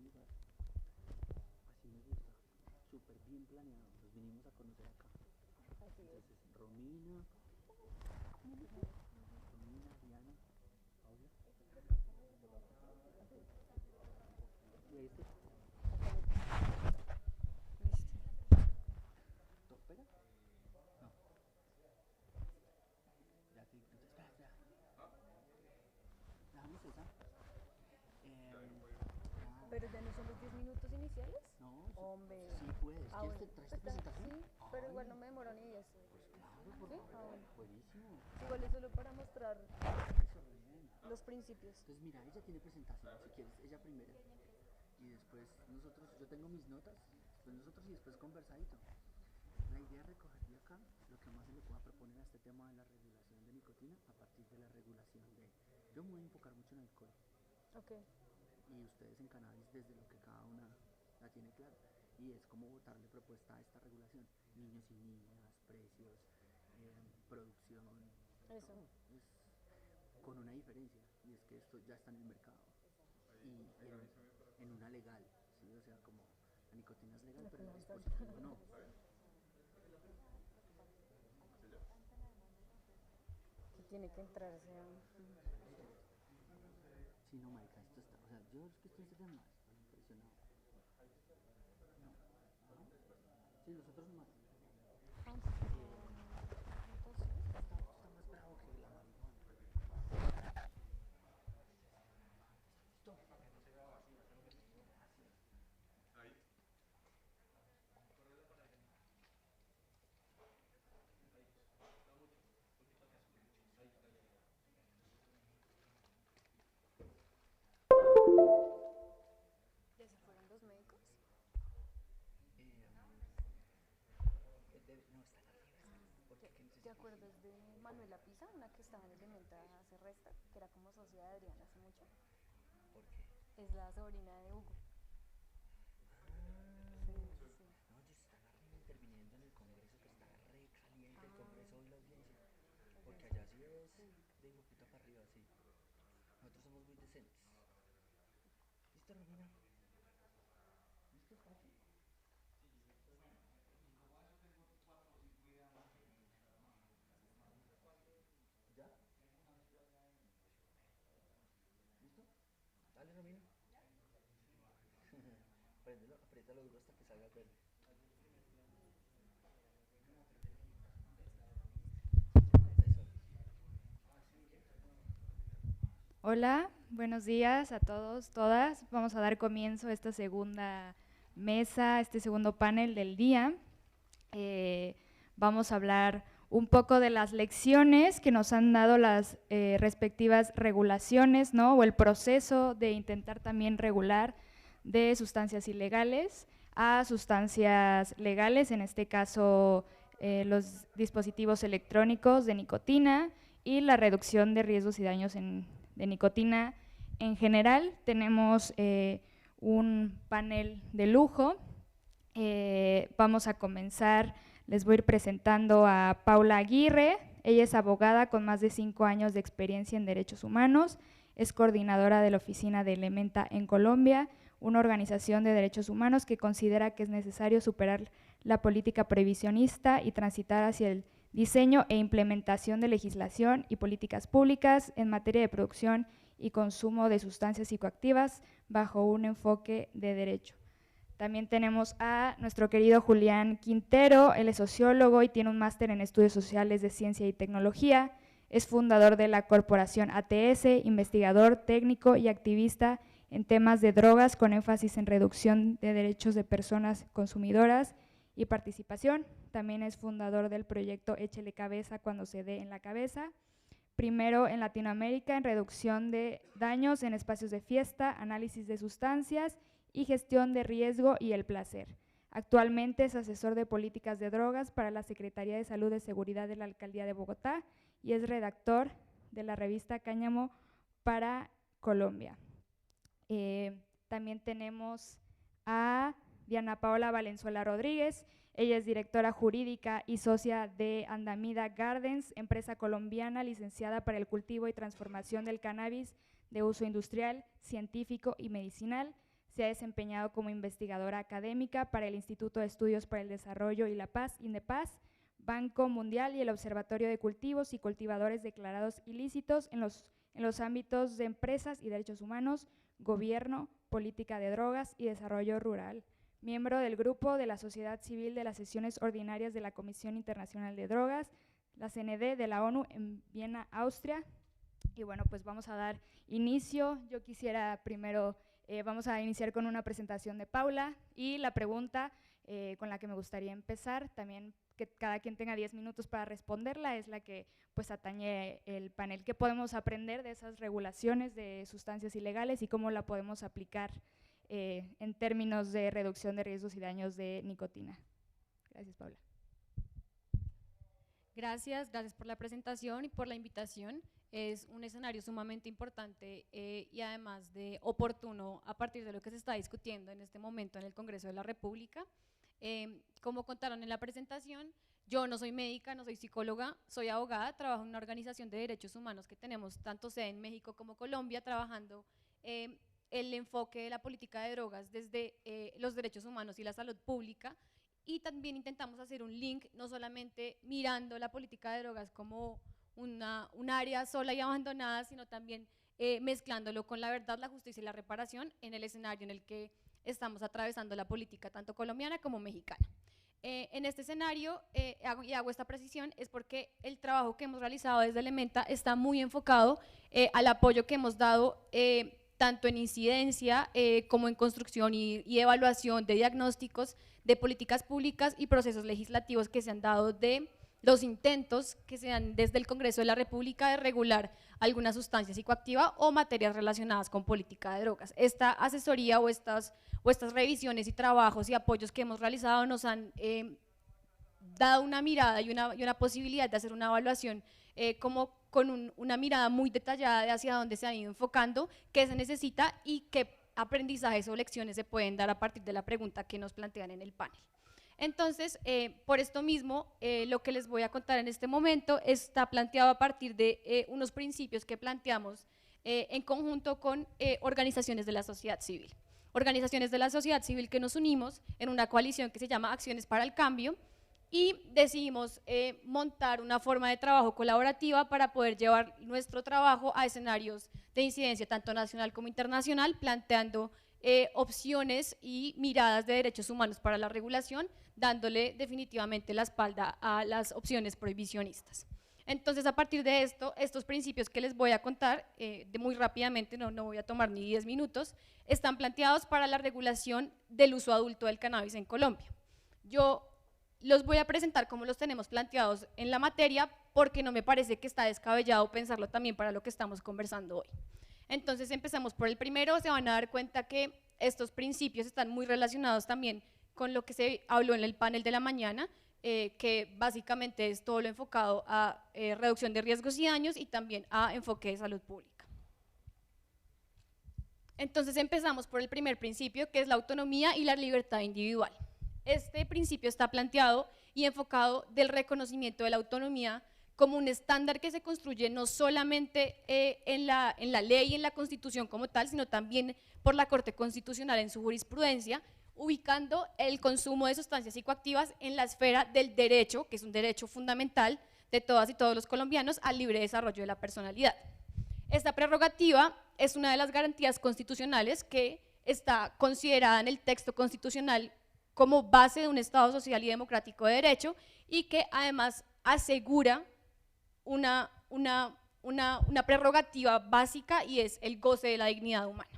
gran lugar. Así me gusta. Súper bien planeado. Los vinimos a conocer acá. Así es. Entonces, Romina, Diana, Paula. ¿Y ahí está? Listo. ¿Espera? No. Ya te entonces, espera. Dejamos esa. Pero ya no son los 10 minutos iniciales. No, Hombre. sí puedes. Ah, ¿Quieres bueno. traes tu presentación? Sí, pero igual no me demoro ni 10. Pues claro, por ¿Sí? favor. Ah, bueno. Buenísimo. Igual es solo para mostrar Eso, bien. los principios. Entonces, mira, ella tiene presentación, si quieres, ella primero. Y después nosotros, yo tengo mis notas, después nosotros y después conversadito. La idea es recoger de acá lo que más se le pueda proponer a este tema de la regulación de nicotina a partir de la regulación de... Yo me voy a enfocar mucho en alcohol. Ok. Y ustedes en cannabis desde lo que cada una la tiene clara. Y es como darle propuesta a esta regulación. Niños y niñas, precios, producción. Eso. Todo. Es con una diferencia. Y es que esto ya está en el mercado. Y en una legal. ¿Sí? O sea, como la nicotina es legal, pero el dispositivo no. Que tiene que entrar, o sea. Sí, no, marica, esto está... O sea, yo es que estoy más impresionado. No. Sí, los otros más. Está más bravo que la marihuana. ¿Listo? ¿Ya se fueron los médicos? No, están arriba. Porque ¿Te acuerdas de Manuela Pisa, una que estaba en Elementa hace resta, que era como socia de Adriana hace mucho? ¿Por qué? Es la sobrina de Hugo. Sí, sí. No, ellos están arriba interviniendo en el Congreso, que está re caliente el Congreso y la audiencia. Porque allá sí es de hijo puta para arriba, sí. Nosotros somos muy decentes. ¿Listo, Romina? ¿Listo, fácil? ¿Ya? ¿Listo? Dale, Romina. Préndelo, apriétalo duro hasta que salga el verde. Eso. Hola, buenos días a todos, todas. Vamos a dar comienzo a esta segunda mesa, este segundo panel del día. Vamos a hablar un poco de las lecciones que nos han dado las respectivas regulaciones, ¿no? O el proceso de intentar también regular de sustancias ilegales a sustancias legales, en este caso los dispositivos electrónicos de nicotina y la reducción de riesgos y daños de nicotina en general. Tenemos un panel de lujo. Vamos a comenzar, les voy a ir presentando a Paula Aguirre. Ella es abogada con más de 5 años de experiencia en derechos humanos, es coordinadora de la oficina de Elementa en Colombia, una organización de derechos humanos que considera que es necesario superar la política prohibicionista y transitar hacia el diseño e implementación de legislación y políticas públicas en materia de producción y consumo de sustancias psicoactivas bajo un enfoque de derecho. También tenemos a nuestro querido Julián Quintero, él es sociólogo y tiene un máster en estudios sociales de ciencia y tecnología, es fundador de la corporación ATS, investigador técnico y activista en temas de drogas con énfasis en reducción de derechos de personas consumidoras y participación. También es fundador del proyecto Échele Cabeza cuando se dé en la cabeza, primero en Latinoamérica en reducción de daños en espacios de fiesta, análisis de sustancias y gestión de riesgo y el placer. Actualmente es asesor de políticas de drogas para la Secretaría de Salud y Seguridad de la Alcaldía de Bogotá y es redactor de la revista Cáñamo para Colombia. También tenemos a Diana Paola Valenzuela Rodríguez, ella es directora jurídica y socia de Andamida Gardens, empresa colombiana licenciada para el cultivo y transformación del cannabis de uso industrial, científico y medicinal. Se ha desempeñado como investigadora académica para el Instituto de Estudios para el Desarrollo y la Paz, INDEPAZ, Banco Mundial y el Observatorio de Cultivos y Cultivadores Declarados Ilícitos en los ámbitos de empresas y derechos humanos, gobierno, política de drogas y desarrollo rural. Miembro del grupo de la sociedad civil de las sesiones ordinarias de la Comisión Internacional de Drogas, la CND de la ONU en Viena, Austria. Y bueno, pues vamos a dar inicio. Yo quisiera primero, vamos a iniciar con una presentación de Paula y la pregunta con la que me gustaría empezar, también que cada quien tenga 10 minutos para responderla, es la que pues atañe el panel. ¿Qué podemos aprender de esas regulaciones de sustancias ilegales y cómo la podemos aplicar en términos de reducción de riesgos y daños de nicotina? Gracias, Paula. Gracias por la presentación y por la invitación. Es un escenario sumamente importante y además de oportuno a partir de lo que se está discutiendo en este momento en el Congreso de la República. Como contaron en la presentación, yo no soy médica, no soy psicóloga, soy abogada, trabajo en una organización de derechos humanos que tenemos tanto sede en México como Colombia, trabajando el enfoque de la política de drogas desde los derechos humanos y la salud pública, y también intentamos hacer un link, no solamente mirando la política de drogas como un área sola y abandonada, sino también mezclándolo con la verdad, la justicia y la reparación en el escenario en el que estamos atravesando la política tanto colombiana como mexicana. En este escenario, hago esta precisión, es porque el trabajo que hemos realizado desde Elementa está muy enfocado al apoyo que hemos dado tanto en incidencia como en construcción y evaluación de diagnósticos de políticas públicas y procesos legislativos que se han dado de los intentos que se dan desde el Congreso de la República de regular alguna sustancia psicoactiva o materias relacionadas con política de drogas. Esta asesoría o estas revisiones y trabajos y apoyos que hemos realizado nos han dado una mirada y una posibilidad de hacer una evaluación como con una mirada muy detallada de hacia dónde se han ido enfocando, qué se necesita y qué aprendizajes o lecciones se pueden dar a partir de la pregunta que nos plantean en el panel. Entonces, por esto mismo, lo que les voy a contar en este momento está planteado a partir de unos principios que planteamos en conjunto con organizaciones de la sociedad civil. Organizaciones de la sociedad civil que nos unimos en una coalición que se llama Acciones para el Cambio y decidimos montar una forma de trabajo colaborativa para poder llevar nuestro trabajo a escenarios de incidencia tanto nacional como internacional, planteando opciones y miradas de derechos humanos para la regulación, dándole definitivamente la espalda a las opciones prohibicionistas. Entonces, a partir de estos principios que les voy a contar, muy rápidamente, no voy a tomar ni 10 minutos, están planteados para la regulación del uso adulto del cannabis en Colombia. Yo los voy a presentar como los tenemos planteados en la materia, porque no me parece que está descabellado pensarlo también para lo que estamos conversando hoy. Entonces empezamos por el primero, se van a dar cuenta que estos principios están muy relacionados también con lo que se habló en el panel de la mañana, que básicamente es todo lo enfocado a reducción de riesgos y daños y también a enfoque de salud pública. Entonces empezamos por el primer principio, que es la autonomía y la libertad individual. Este principio está planteado y enfocado del reconocimiento de la autonomía como un estándar que se construye no solamente en la ley y en la Constitución como tal, sino también por la Corte Constitucional en su jurisprudencia, ubicando el consumo de sustancias psicoactivas en la esfera del derecho, que es un derecho fundamental de todas y todos los colombianos al libre desarrollo de la personalidad. Esta prerrogativa es una de las garantías constitucionales que está considerada en el texto constitucional como base de un Estado social y democrático de derecho y que además asegura una prerrogativa básica y es el goce de la dignidad humana.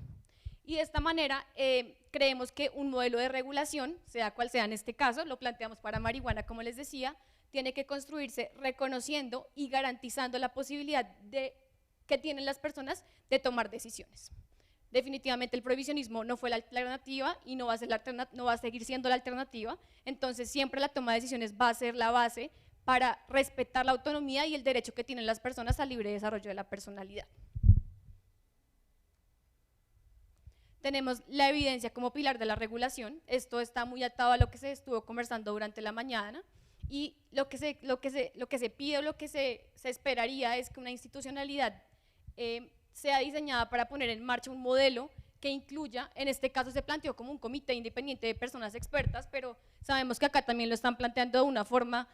Y de esta manera creemos que un modelo de regulación, sea cual sea en este caso, lo planteamos para marihuana como les decía, tiene que construirse reconociendo y garantizando la posibilidad que tienen las personas de tomar decisiones. Definitivamente el prohibicionismo no fue la alternativa y no va a seguir siendo la alternativa, entonces siempre la toma de decisiones va a ser la base para respetar la autonomía y el derecho que tienen las personas al libre desarrollo de la personalidad. Tenemos la evidencia como pilar de la regulación, esto está muy atado a lo que se estuvo conversando durante la mañana y lo que se pide o lo que se esperaría es que una institucionalidad sea diseñada para poner en marcha un modelo que incluya, en este caso se planteó como un comité independiente de personas expertas, pero sabemos que acá también lo están planteando de una forma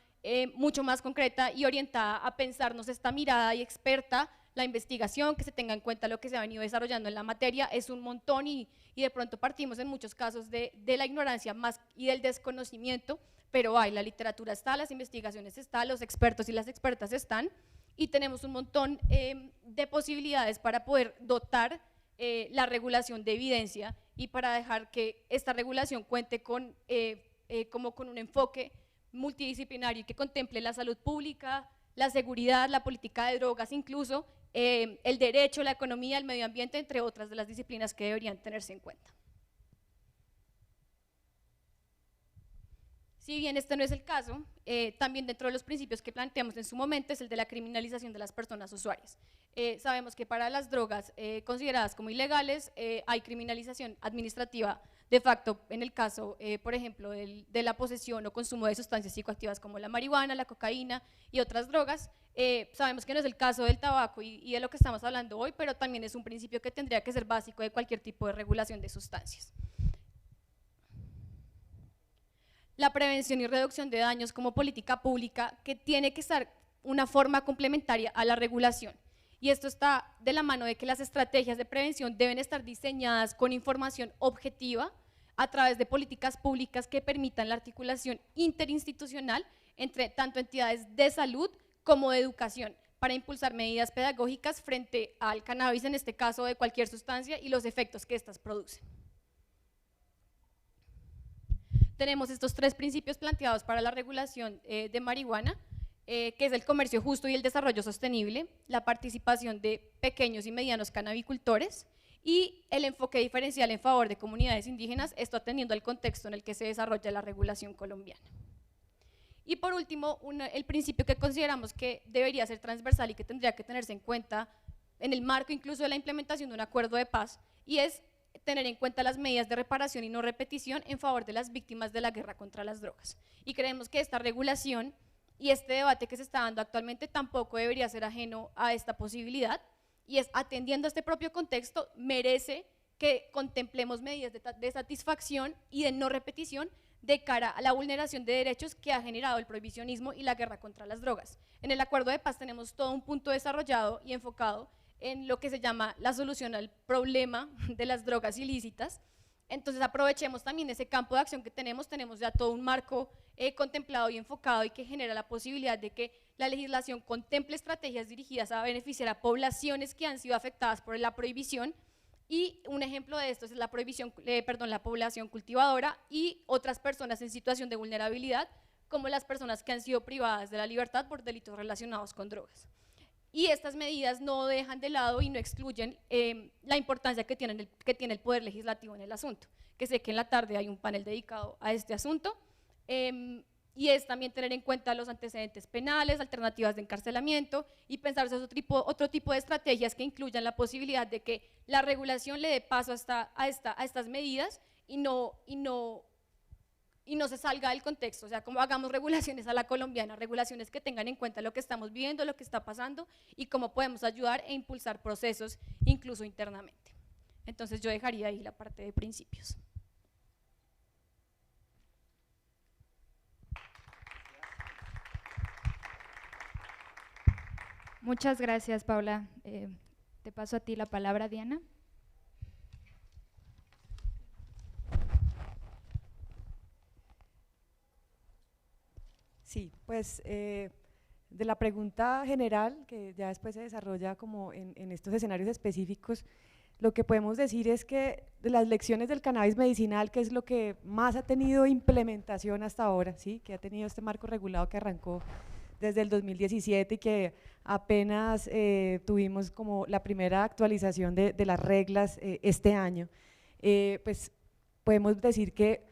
mucho más concreta y orientada a pensarnos esta mirada y experta, la investigación, que se tenga en cuenta lo que se ha venido desarrollando en la materia, es un montón y de pronto partimos en muchos casos de la ignorancia más y del desconocimiento, pero la literatura está, las investigaciones están, los expertos y las expertas están, y tenemos un montón de posibilidades para poder dotar la regulación de evidencia y para dejar que esta regulación cuente con, como con un enfoque multidisciplinario que contemple la salud pública, la seguridad, la política de drogas, incluso el derecho, la economía, el medio ambiente, entre otras de las disciplinas que deberían tenerse en cuenta. Si bien este no es el caso, también dentro de los principios que planteamos en su momento es el de la criminalización de las personas usuarias. Sabemos que para las drogas consideradas como ilegales hay criminalización administrativa de facto en el caso, por ejemplo, de la posesión o consumo de sustancias psicoactivas como la marihuana, la cocaína y otras drogas. Sabemos que no es el caso del tabaco y de lo que estamos hablando hoy, pero también es un principio que tendría que ser básico de cualquier tipo de regulación de sustancias. La prevención y reducción de daños como política pública que tiene que ser una forma complementaria a la regulación. Y esto está de la mano de que las estrategias de prevención deben estar diseñadas con información objetiva a través de políticas públicas que permitan la articulación interinstitucional entre tanto entidades de salud como de educación para impulsar medidas pedagógicas frente al cannabis, en este caso de cualquier sustancia, y los efectos que éstas producen. Tenemos estos tres principios planteados para la regulación de marihuana, que es el comercio justo y el desarrollo sostenible, la participación de pequeños y medianos cannabicultores y el enfoque diferencial en favor de comunidades indígenas, esto atendiendo al contexto en el que se desarrolla la regulación colombiana. Y por último, el principio que consideramos que debería ser transversal y que tendría que tenerse en cuenta en el marco incluso de la implementación de un acuerdo de paz, y es tener en cuenta las medidas de reparación y no repetición en favor de las víctimas de la guerra contra las drogas. Y creemos que esta regulación y este debate que se está dando actualmente tampoco debería ser ajeno a esta posibilidad, y es atendiendo a este propio contexto, merece que contemplemos medidas de satisfacción y de no repetición de cara a la vulneración de derechos que ha generado el prohibicionismo y la guerra contra las drogas. En el acuerdo de paz tenemos todo un punto desarrollado y enfocado en lo que se llama la solución al problema de las drogas ilícitas. Entonces aprovechemos también ese campo de acción que tenemos ya todo un marco contemplado y enfocado y que genera la posibilidad de que la legislación contemple estrategias dirigidas a beneficiar a poblaciones que han sido afectadas por la prohibición, y un ejemplo de esto es la población cultivadora y otras personas en situación de vulnerabilidad, como las personas que han sido privadas de la libertad por delitos relacionados con drogas. Y estas medidas no dejan de lado y no excluyen la importancia que tiene el Poder Legislativo en el asunto, que sé que en la tarde hay un panel dedicado a este asunto, y es también tener en cuenta los antecedentes penales, alternativas de encarcelamiento y pensar otro tipo de estrategias que incluyan la posibilidad de que la regulación le dé paso a estas medidas y no se salga del contexto, o sea, como hagamos regulaciones a la colombiana, regulaciones que tengan en cuenta lo que estamos viviendo, lo que está pasando y cómo podemos ayudar e impulsar procesos incluso internamente. Entonces yo dejaría ahí la parte de principios. Muchas gracias, Paula. Te paso a ti la palabra, Diana. Sí, pues de la pregunta general, que ya después se desarrolla como en estos escenarios específicos, lo que podemos decir es que de las lecciones del cannabis medicinal, que es lo que más ha tenido implementación hasta ahora, ¿sí? Que ha tenido este marco regulado que arrancó desde el 2017 y que apenas tuvimos como la primera actualización de las reglas este año, pues podemos decir que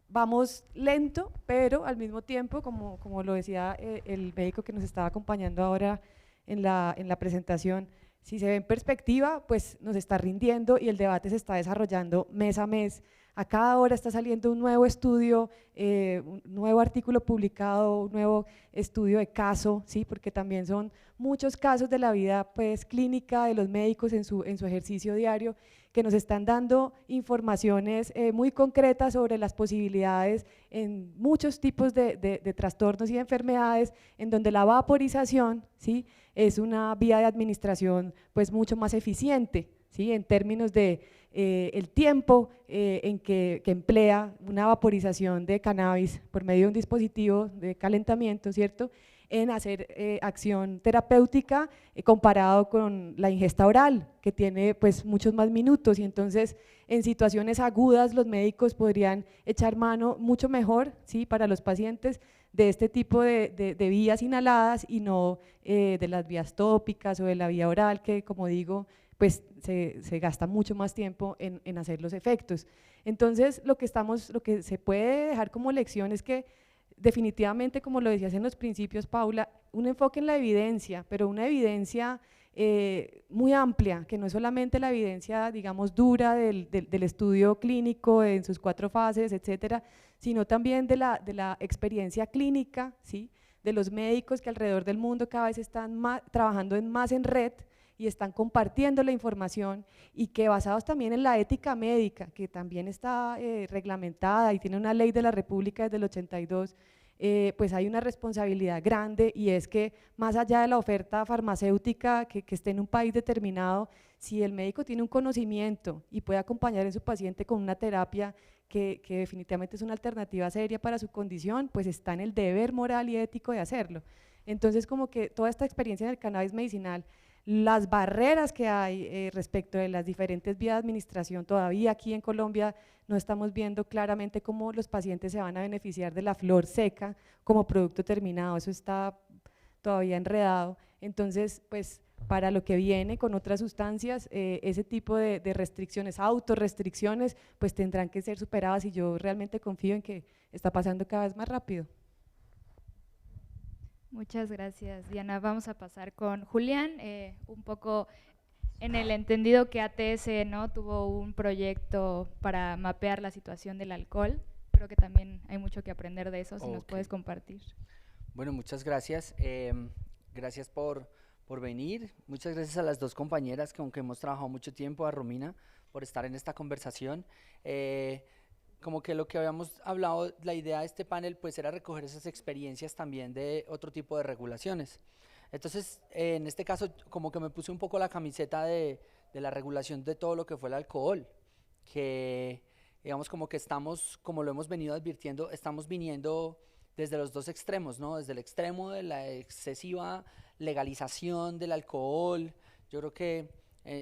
vamos lento, pero al mismo tiempo, como lo decía el médico que nos estaba acompañando ahora en la presentación, si se ve en perspectiva, pues nos está rindiendo y el debate se está desarrollando mes a mes a cada hora está saliendo un nuevo estudio, un nuevo artículo publicado, un nuevo estudio de caso, ¿sí? Porque también son muchos casos de la vida pues, clínica de los médicos en su ejercicio diario, que nos están dando informaciones muy concretas sobre las posibilidades en muchos tipos de trastornos y de enfermedades, en donde la vaporización, ¿sí? Es una vía de administración pues, mucho más eficiente, ¿sí? En términos de el tiempo en que emplea una vaporización de cannabis por medio de un dispositivo de calentamiento, ¿cierto?, en hacer acción terapéutica comparado con la ingesta oral, que tiene pues muchos más minutos, y entonces en situaciones agudas los médicos podrían echar mano mucho mejor, ¿sí?, para los pacientes de este tipo de vías inhaladas y no de las vías tópicas o de la vía oral, que como digo, pues se gasta mucho más tiempo en hacer los efectos. Entonces lo que se puede dejar como lección es que definitivamente, como lo decías en los principios, Paula, un enfoque en la evidencia, pero una evidencia muy amplia, que no es solamente la evidencia, digamos, dura del estudio clínico en sus 4 fases, etcétera, sino también de la experiencia clínica, ¿sí?, de los médicos que alrededor del mundo cada vez están trabajando más en red y están compartiendo la información, y que basados también en la ética médica, que también está reglamentada y tiene una ley de la República desde el 82, pues hay una responsabilidad grande, y es que más allá de la oferta farmacéutica que esté en un país determinado, si el médico tiene un conocimiento y puede acompañar a su paciente con una terapia que definitivamente es una alternativa seria para su condición, pues está en el deber moral y ético de hacerlo. Entonces como que toda esta experiencia en el cannabis medicinal, las barreras que hay respecto de las diferentes vías de administración, todavía aquí en Colombia no estamos viendo claramente cómo los pacientes se van a beneficiar de la flor seca como producto terminado, eso está todavía enredado. Entonces, pues para lo que viene con otras sustancias, ese tipo de restricciones, autorrestricciones, pues tendrán que ser superadas, y yo realmente confío en que está pasando cada vez más rápido. Muchas gracias, Diana. Vamos a pasar con Julián, un poco en el entendido que ATS, ¿no?, tuvo un proyecto para mapear la situación del alcohol. Creo que también hay mucho que aprender de eso, si nos puedes compartir. Bueno, muchas gracias. Gracias por venir. Muchas gracias a las 2 compañeras que, aunque hemos trabajado mucho tiempo, a Romina, por estar en esta conversación. Como que lo que habíamos hablado, la idea de este panel pues era recoger esas experiencias también de otro tipo de regulaciones. Entonces, en este caso, como que me puse un poco la camiseta de la regulación de todo lo que fue el alcohol, que digamos como que estamos, como lo hemos venido advirtiendo, estamos viniendo desde los 2 extremos, ¿no? Desde el extremo de la excesiva legalización del alcohol, yo creo que,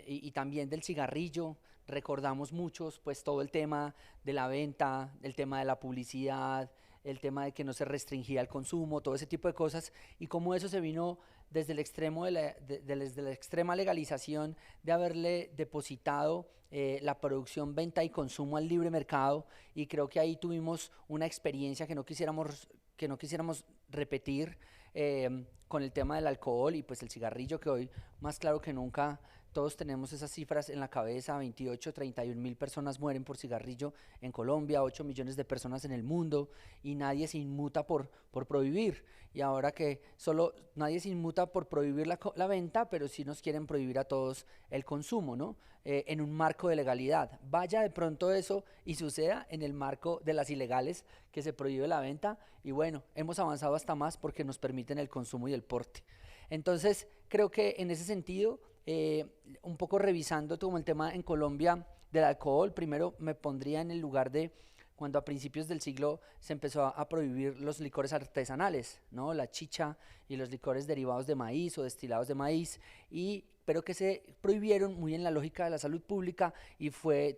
y también del cigarrillo. Recordamos muchos pues todo el tema de la venta, el tema de la publicidad, el tema de que no se restringía el consumo, todo ese tipo de cosas, y cómo eso se vino desde el extremo desde la extrema legalización de haberle depositado la producción, venta y consumo al libre mercado, y creo que ahí tuvimos una experiencia que no quisiéramos repetir con el tema del alcohol y pues el cigarrillo, que hoy más claro que nunca todos tenemos esas cifras en la cabeza: 28, 31 mil personas mueren por cigarrillo en Colombia, 8 millones de personas en el mundo, y nadie se inmuta por prohibir. Y ahora que solo nadie se inmuta por prohibir la venta, pero sí nos quieren prohibir a todos el consumo, ¿no? En un marco de legalidad. Vaya de pronto eso y suceda en el marco de las ilegales, que se prohíbe la venta, y bueno, hemos avanzado hasta más porque nos permiten el consumo y el porte. Entonces, creo que en ese sentido, un poco revisando como el tema en Colombia del alcohol, primero me pondría en el lugar de cuando a principios del siglo se empezó a prohibir los licores artesanales, ¿no? La chicha y los licores derivados de maíz o destilados de maíz, pero que se prohibieron muy en la lógica de la salud pública, y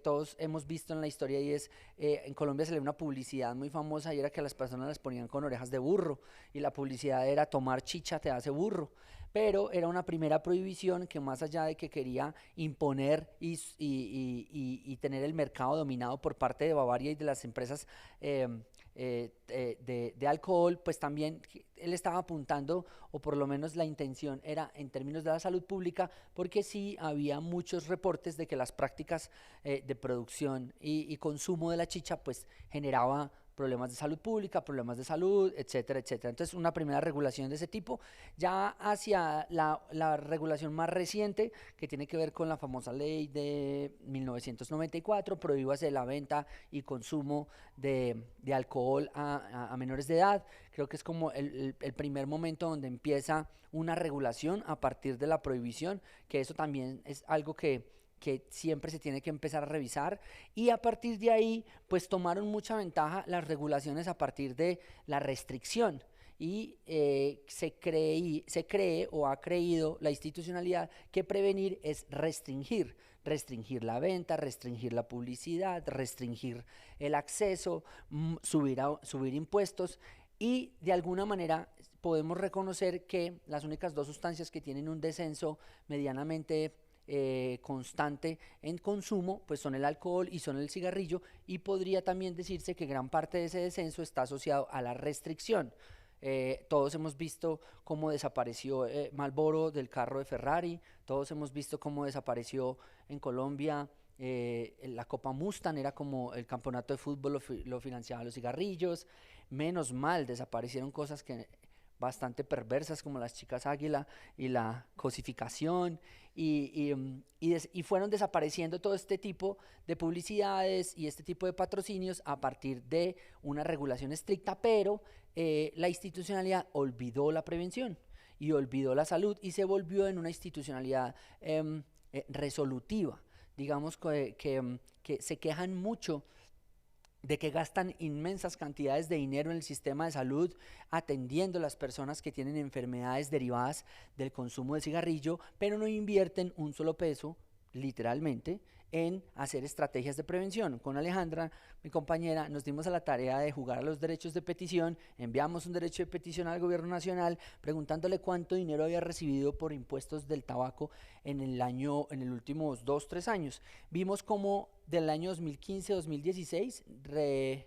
todos hemos visto en la historia, y es, en Colombia se le una publicidad muy famosa, y era que a las personas las ponían con orejas de burro, y la publicidad era: tomar chicha te hace burro. Pero era una primera prohibición que, más allá de que quería imponer y tener el mercado dominado por parte de Bavaria y de las empresas de alcohol, pues también él estaba apuntando, o por lo menos la intención era en términos de la salud pública, porque sí había muchos reportes de que las prácticas de producción y consumo de la chicha pues generaba problemas de salud pública, problemas de salud, etcétera, etcétera. Entonces, una primera regulación de ese tipo. Ya hacia la regulación más reciente, que tiene que ver con la famosa ley de 1994, prohíbase la venta y consumo de alcohol a menores de edad. Creo que es como el primer momento donde empieza una regulación a partir de la prohibición, que eso también es algo que siempre se tiene que empezar a revisar, y a partir de ahí pues tomaron mucha ventaja las regulaciones a partir de la restricción, y se cree o ha creído la institucionalidad que prevenir es restringir la venta, restringir la publicidad, restringir el acceso, subir impuestos, y de alguna manera podemos reconocer que las únicas dos sustancias que tienen un descenso medianamente constante en consumo pues son el alcohol y son el cigarrillo, y podría también decirse que gran parte de ese descenso está asociado a la restricción. Todos hemos visto cómo desapareció Marlboro del carro de Ferrari, todos hemos visto cómo desapareció en Colombia la Copa Mustang, era como el campeonato de fútbol lo financiaban los cigarrillos. Menos mal desaparecieron cosas que bastante perversas como las chicas águila y la cosificación, y fueron desapareciendo todo este tipo de publicidades y este tipo de patrocinios a partir de una regulación estricta, pero la institucionalidad olvidó la prevención y olvidó la salud y se volvió en una institucionalidad resolutiva. Digamos que se quejan mucho de que gastan inmensas cantidades de dinero en el sistema de salud atendiendo a las personas que tienen enfermedades derivadas del consumo de cigarrillo, pero no invierten un solo peso, literalmente, en hacer estrategias de prevención. Con Alejandra, mi compañera, nos dimos a la tarea de jugar a los derechos de petición, enviamos un derecho de petición al gobierno nacional preguntándole cuánto dinero había recibido por impuestos del tabaco en el últimos 2-3 años. Vimos como del año 2015-2016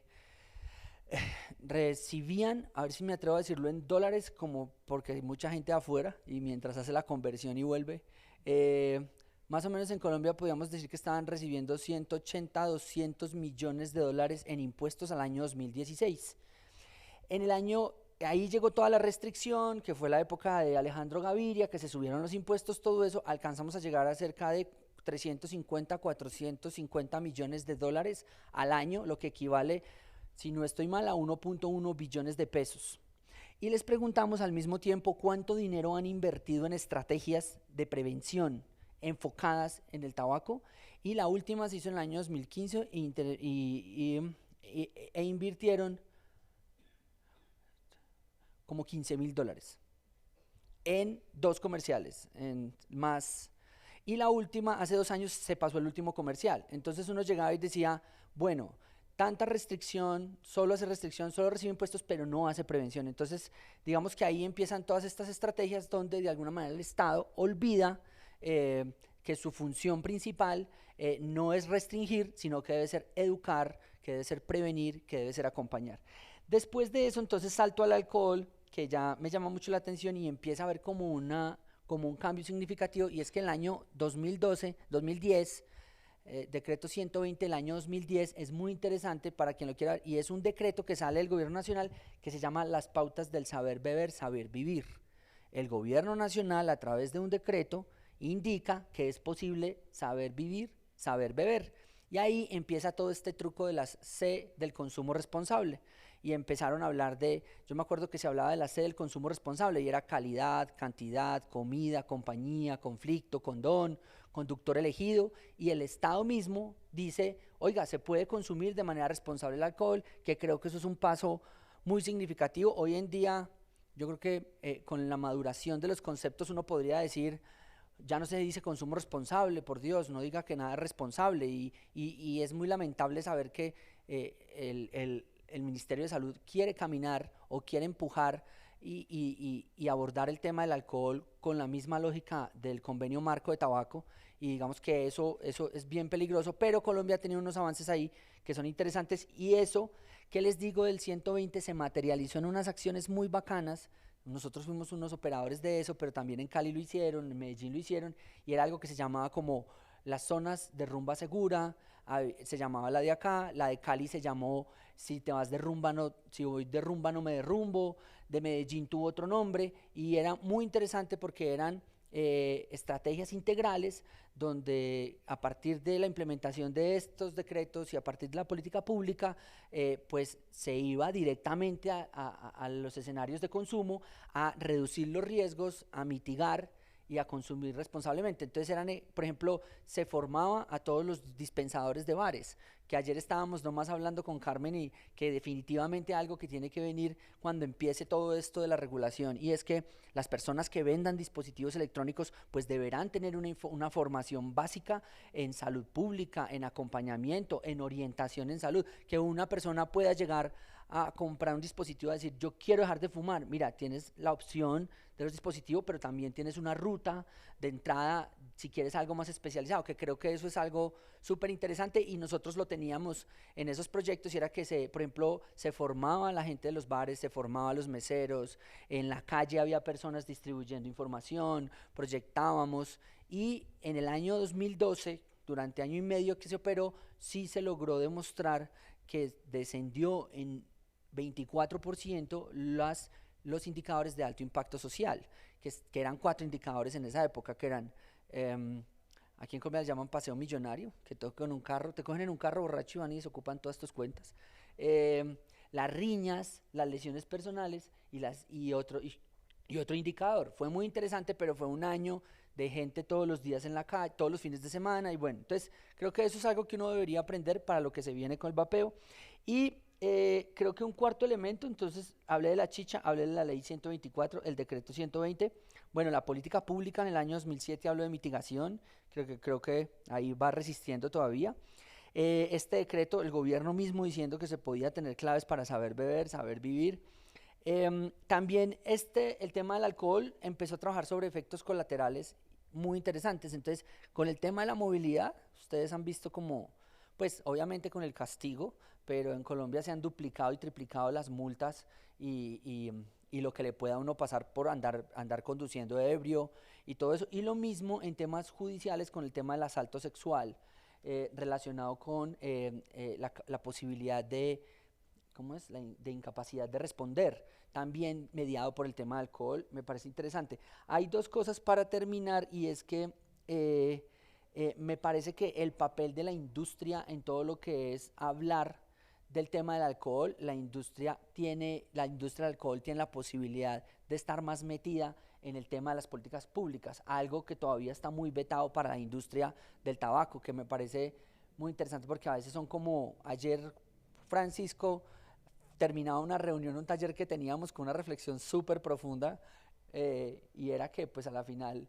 recibían, a ver si me atrevo a decirlo en dólares, como porque hay mucha gente afuera y mientras hace la conversión y vuelve, más o menos en Colombia podríamos decir que estaban recibiendo 180-200 millones de dólares en impuestos al año 2016. Ahí llegó toda la restricción, que fue la época de Alejandro Gaviria, que se subieron los impuestos, todo eso, alcanzamos a llegar a cerca de 350-450 millones de dólares al año, lo que equivale, si no estoy mal, a 1.1 billones de pesos. Y les preguntamos al mismo tiempo cuánto dinero han invertido en estrategias de prevención enfocadas en el tabaco, y la última se hizo en el año 2015 e invirtieron como $15,000 en 2 comerciales, y la última, hace 2 años se pasó el último comercial. Entonces uno llegaba y decía, bueno, tanta restricción, solo hace restricción, solo recibe impuestos, pero no hace prevención. Entonces, digamos que ahí empiezan todas estas estrategias donde de alguna manera el Estado olvida que su función principal no es restringir, sino que debe ser educar, que debe ser prevenir, que debe ser acompañar. Después de eso, entonces salto al alcohol, que ya me llama mucho la atención y empieza a ver como un cambio significativo, y es que en el año 2010, decreto 120 del año 2010, es muy interesante para quien lo quiera ver, y es un decreto que sale del gobierno nacional que se llama las pautas del saber beber, saber vivir. El gobierno nacional, a través de un decreto, indica que es posible saber vivir, saber beber, y ahí empieza todo este truco de las C del consumo responsable. Y empezaron a hablar yo me acuerdo que se hablaba de la C del consumo responsable, y era calidad, cantidad, comida, compañía, conflicto, condón, conductor elegido, y el Estado mismo dice, oiga, se puede consumir de manera responsable el alcohol, que creo que eso es un paso muy significativo. Hoy en día, yo creo que con la maduración de los conceptos uno podría decir, ya no se dice consumo responsable, por Dios, no diga que nada es responsable, y es muy lamentable saber que el Ministerio de Salud quiere caminar o quiere empujar y abordar el tema del alcohol con la misma lógica del convenio marco de tabaco, y digamos que eso es bien peligroso, pero Colombia ha tenido unos avances ahí que son interesantes, y eso ¿Qué les digo del 120? Se materializó en unas acciones muy bacanas. Nosotros fuimos unos operadores de eso, pero también en Cali lo hicieron, en Medellín lo hicieron, y era algo que se llamaba como las zonas de rumba segura. Se llamaba la de acá, la de Cali se llamó si te vas de rumba no, si voy de rumba no me derrumbo, de Medellín tuvo otro nombre, y era muy interesante porque eran estrategias integrales donde a partir de la implementación de estos decretos y a partir de la política pública, pues se iba directamente a los escenarios de consumo, a reducir los riesgos, a mitigar y a consumir responsablemente. Entonces eran, por ejemplo, se formaba a todos los dispensadores de bares, que ayer estábamos nomás hablando con Carmen, y que definitivamente algo que tiene que venir cuando empiece todo esto de la regulación, y es que las personas que vendan dispositivos electrónicos pues deberán tener una formación básica en salud pública, en acompañamiento, en orientación en salud, que una persona pueda llegar a comprar un dispositivo y decir, yo quiero dejar de fumar. Mira, tienes la opción de los dispositivos, pero también tienes una ruta de entrada si quieres algo más especializado, que creo que eso es algo súper interesante, y nosotros lo teníamos en esos proyectos, y era que por ejemplo, se formaba la gente de los bares, se formaba los meseros, en la calle había personas distribuyendo información, proyectábamos, y en el año 2012, durante año y medio que se operó, sí se logró demostrar que descendió en 24% los indicadores de alto impacto social, que eran 4 indicadores en esa época, que eran, aquí en Colombia les llaman paseo millonario, que te cogen en un carro borracho y van y se ocupan todas tus cuentas, las riñas, las lesiones personales y otro indicador. Fue muy interesante, pero fue un año de gente todos los días en la calle, todos los fines de semana, y bueno, entonces creo que eso es algo que uno debería aprender para lo que se viene con el vapeo. Y creo que un cuarto elemento, entonces hablé de la chicha, hablé de la ley 124, el decreto 120, bueno, la política pública en el año 2007 habló de mitigación, creo que ahí va resistiendo todavía. Este decreto, el gobierno mismo diciendo que se podía tener claves para saber beber, saber vivir. También el tema del alcohol empezó a trabajar sobre efectos colaterales muy interesantes. Entonces, con el tema de la movilidad, ustedes han visto como, pues obviamente con el castigo, pero en Colombia se han duplicado y triplicado las multas y lo que le pueda a uno pasar por andar conduciendo ebrio y todo eso. Y lo mismo en temas judiciales con el tema del asalto sexual, relacionado con la posibilidad de de incapacidad de responder, también mediado por el tema de alcohol. Me parece interesante. Hay dos cosas para terminar, y es que me parece que el papel de la industria en todo lo que es hablar del tema del alcohol, la industria del alcohol tiene la posibilidad de estar más metida en el tema de las políticas públicas, algo que todavía está muy vetado para la industria del tabaco, que me parece muy interesante, porque a veces son como ayer Francisco terminaba una reunión, un taller que teníamos con una reflexión súper profunda, y era que pues a la final,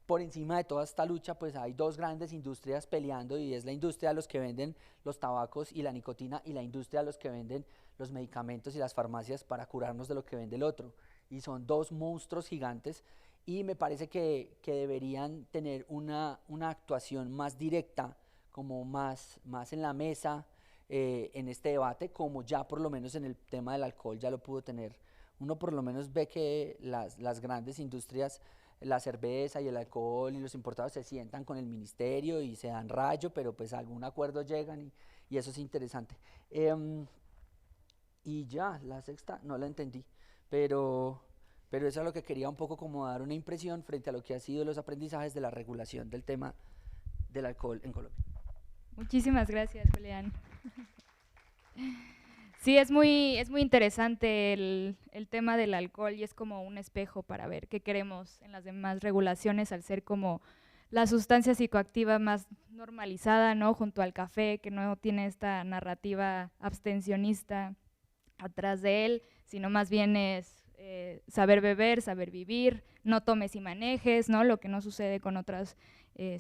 por encima de toda esta lucha, pues hay dos grandes industrias peleando, y es la industria de los que venden los tabacos y la nicotina, y la industria de los que venden los medicamentos y las farmacias para curarnos de lo que vende el otro, y son dos monstruos gigantes, y me parece que deberían tener una actuación más directa, como más en la mesa, en este debate, como ya por lo menos en el tema del alcohol ya lo pudo tener. Uno por lo menos ve que las grandes industrias, la cerveza y el alcohol y los importados, se sientan con el ministerio y se dan rayo, pero pues a algún acuerdo llegan, y eso es interesante. Y ya, la sexta no la entendí, pero eso es lo que quería un poco como dar una impresión frente a lo que ha sido los aprendizajes de la regulación del tema del alcohol en Colombia. Muchísimas gracias, Julián. Sí, es muy interesante el tema del alcohol, y es como un espejo para ver qué queremos en las demás regulaciones, al ser como la sustancia psicoactiva más normalizada, ¿no? Junto al café, que no tiene esta narrativa abstencionista atrás de él, sino más bien es saber beber, saber vivir, no tomes y manejes, ¿no? Lo que no sucede con otras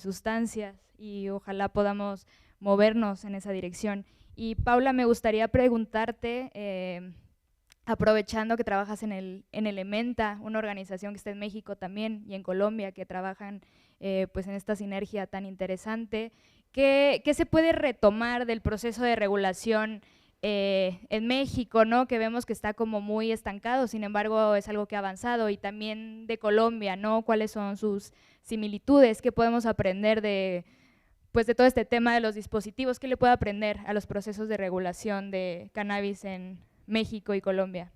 sustancias, y ojalá podamos movernos en esa dirección. Y Paula, me gustaría preguntarte, aprovechando que trabajas en Elementa, una organización que está en México también y en Colombia, que trabajan pues en esta sinergia tan interesante, ¿qué se puede retomar del proceso de regulación en México, ¿no? Que vemos que está como muy estancado, sin embargo es algo que ha avanzado, y también de Colombia, ¿no? ¿Cuáles son sus similitudes? ¿Qué podemos aprender de, pues, de todo este tema de los dispositivos? ¿Qué le puede aprender a los procesos de regulación de cannabis en México y Colombia?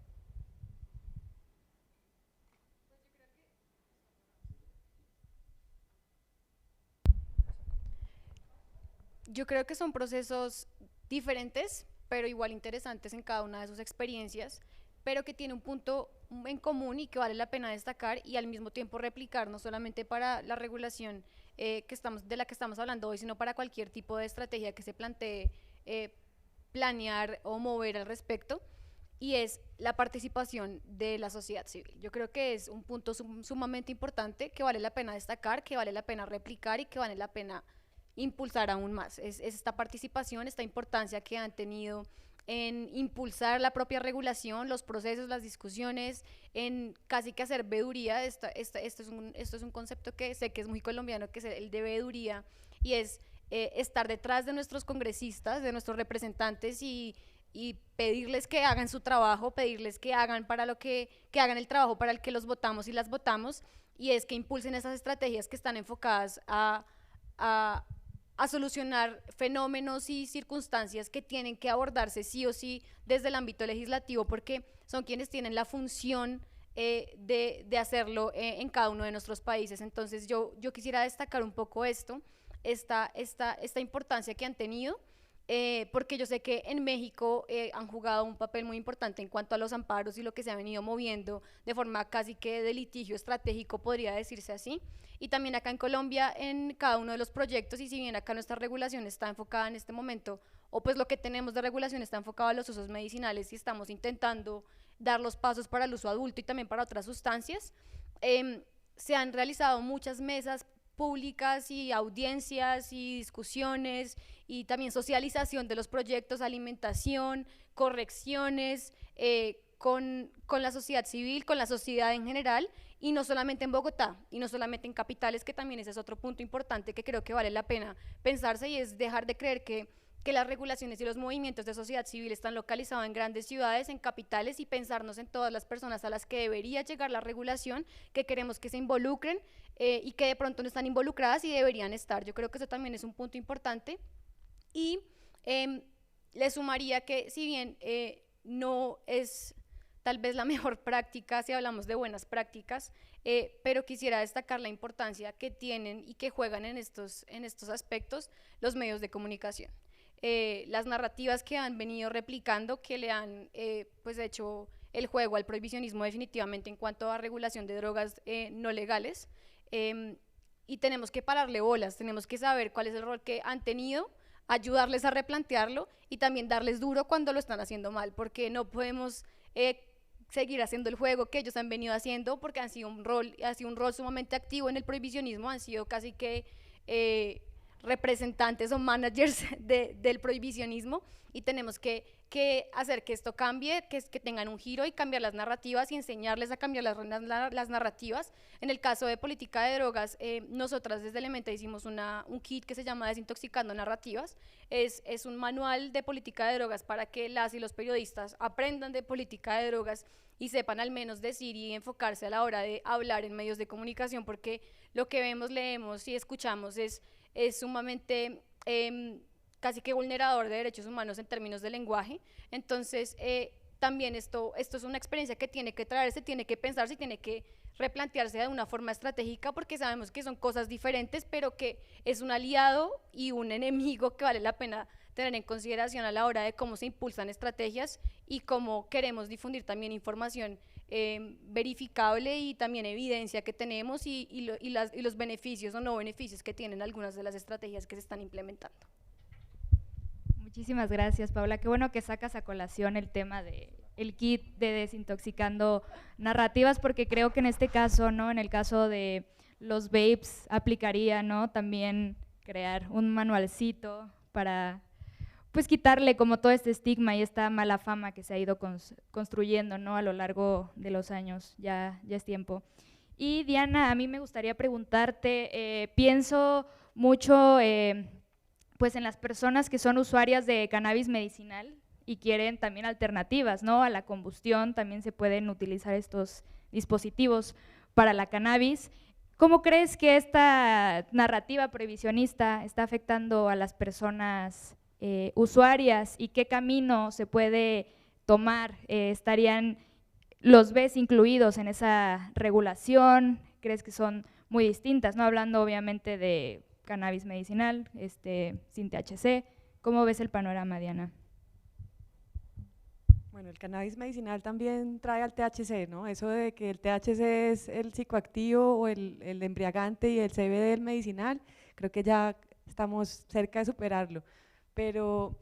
Yo creo que son procesos diferentes, pero igual interesantes en cada una de sus experiencias, pero que tiene un punto en común y que vale la pena destacar y al mismo tiempo replicar, no solamente para la regulación de la que estamos hablando hoy, sino para cualquier tipo de estrategia que se plantee planear o mover al respecto, y es la participación de la sociedad civil. Yo creo que es un punto sumamente importante que vale la pena destacar, que vale la pena replicar y que vale la pena impulsar aún más. Es esta participación, esta importancia que han tenido en impulsar la propia regulación, los procesos, las discusiones, en casi que hacer veeduría. Esto es un concepto que sé que es muy colombiano, que es el de veeduría, y es estar detrás de nuestros congresistas, de nuestros representantes, y pedirles que hagan su trabajo, pedirles que hagan hagan el trabajo para el que los votamos y las votamos, y es que impulsen esas estrategias que están enfocadas a solucionar fenómenos y circunstancias que tienen que abordarse sí o sí desde el ámbito legislativo, porque son quienes tienen la función de hacerlo en cada uno de nuestros países. Entonces yo quisiera destacar un poco esta importancia que han tenido, porque yo sé que en México han jugado un papel muy importante en cuanto a los amparos y lo que se ha venido moviendo de forma casi que de litigio estratégico, podría decirse así, y también acá en Colombia en cada uno de los proyectos. Y si bien acá nuestra regulación está enfocada en este momento, o pues lo que tenemos de regulación está enfocado a los usos medicinales, y estamos intentando dar los pasos para el uso adulto y también para otras sustancias, se han realizado muchas mesas públicas y audiencias y discusiones y también socialización de los proyectos, alimentación, correcciones con la sociedad civil, con la sociedad en general, y no solamente en Bogotá y no solamente en capitales, que también ese es otro punto importante que creo que vale la pena pensarse, y es dejar de creer que las regulaciones y los movimientos de sociedad civil están localizados en grandes ciudades, en capitales, y pensarnos en todas las personas a las que debería llegar la regulación, que queremos que se involucren y que de pronto no están involucradas y deberían estar. Yo creo que eso también es un punto importante. Y le sumaría que si bien no es tal vez la mejor práctica si hablamos de buenas prácticas, pero quisiera destacar la importancia que tienen y que juegan en estos aspectos los medios de comunicación. Las narrativas que han venido replicando, que le han pues hecho el juego al prohibicionismo definitivamente en cuanto a regulación de drogas no legales, y tenemos que pararle bolas, tenemos que saber cuál es el rol que han tenido, ayudarles a replantearlo y también darles duro cuando lo están haciendo mal, porque no podemos seguir haciendo el juego que ellos han venido haciendo, porque ha sido un rol sumamente activo en el prohibicionismo, han sido casi que representantes o managers del prohibicionismo, y tenemos que hacer que esto cambie, que tengan un giro y cambiar las narrativas y enseñarles a cambiar las narrativas. En el caso de política de drogas, nosotras desde Elementa hicimos un kit que se llama Desintoxicando Narrativas. Es un manual de política de drogas para que las y los periodistas aprendan de política de drogas y sepan al menos decir y enfocarse a la hora de hablar en medios de comunicación, porque lo que vemos, leemos y escuchamos es sumamente casi que vulnerador de derechos humanos en términos de lenguaje. Entonces también esto es una experiencia que tiene que traerse, tiene que pensarse y tiene que replantearse de una forma estratégica, porque sabemos que son cosas diferentes, pero que es un aliado y un enemigo que vale la pena tener en consideración a la hora de cómo se impulsan estrategias y cómo queremos difundir también información verificable y también evidencia que tenemos y los beneficios o no beneficios que tienen algunas de las estrategias que se están implementando. Muchísimas gracias, Paula. Qué bueno que sacas a colación el tema del kit de Desintoxicando Narrativas, porque creo que en este caso, ¿no? En el caso de los vapes aplicaría, ¿no? También crear un manualcito para pues quitarle como todo este estigma y esta mala fama que se ha ido construyendo, ¿no? A lo largo de los años, ya es tiempo. Y Diana, a mí me gustaría preguntarte, pienso mucho pues en las personas que son usuarias de cannabis medicinal, y quieren también alternativas, ¿no? A la combustión, también se pueden utilizar estos dispositivos para la cannabis. ¿Cómo crees que esta narrativa prohibicionista está afectando a las personas usuarias y qué camino se puede tomar? ¿Los ves incluidos en esa regulación? ¿Crees que son muy distintas? No hablando obviamente de cannabis medicinal, sin THC. ¿Cómo ves el panorama, Diana? Bueno, el cannabis medicinal también trae al THC, ¿no? Eso de que el THC es el psicoactivo o el embriagante y el CBD el medicinal, creo que ya estamos cerca de superarlo. Pero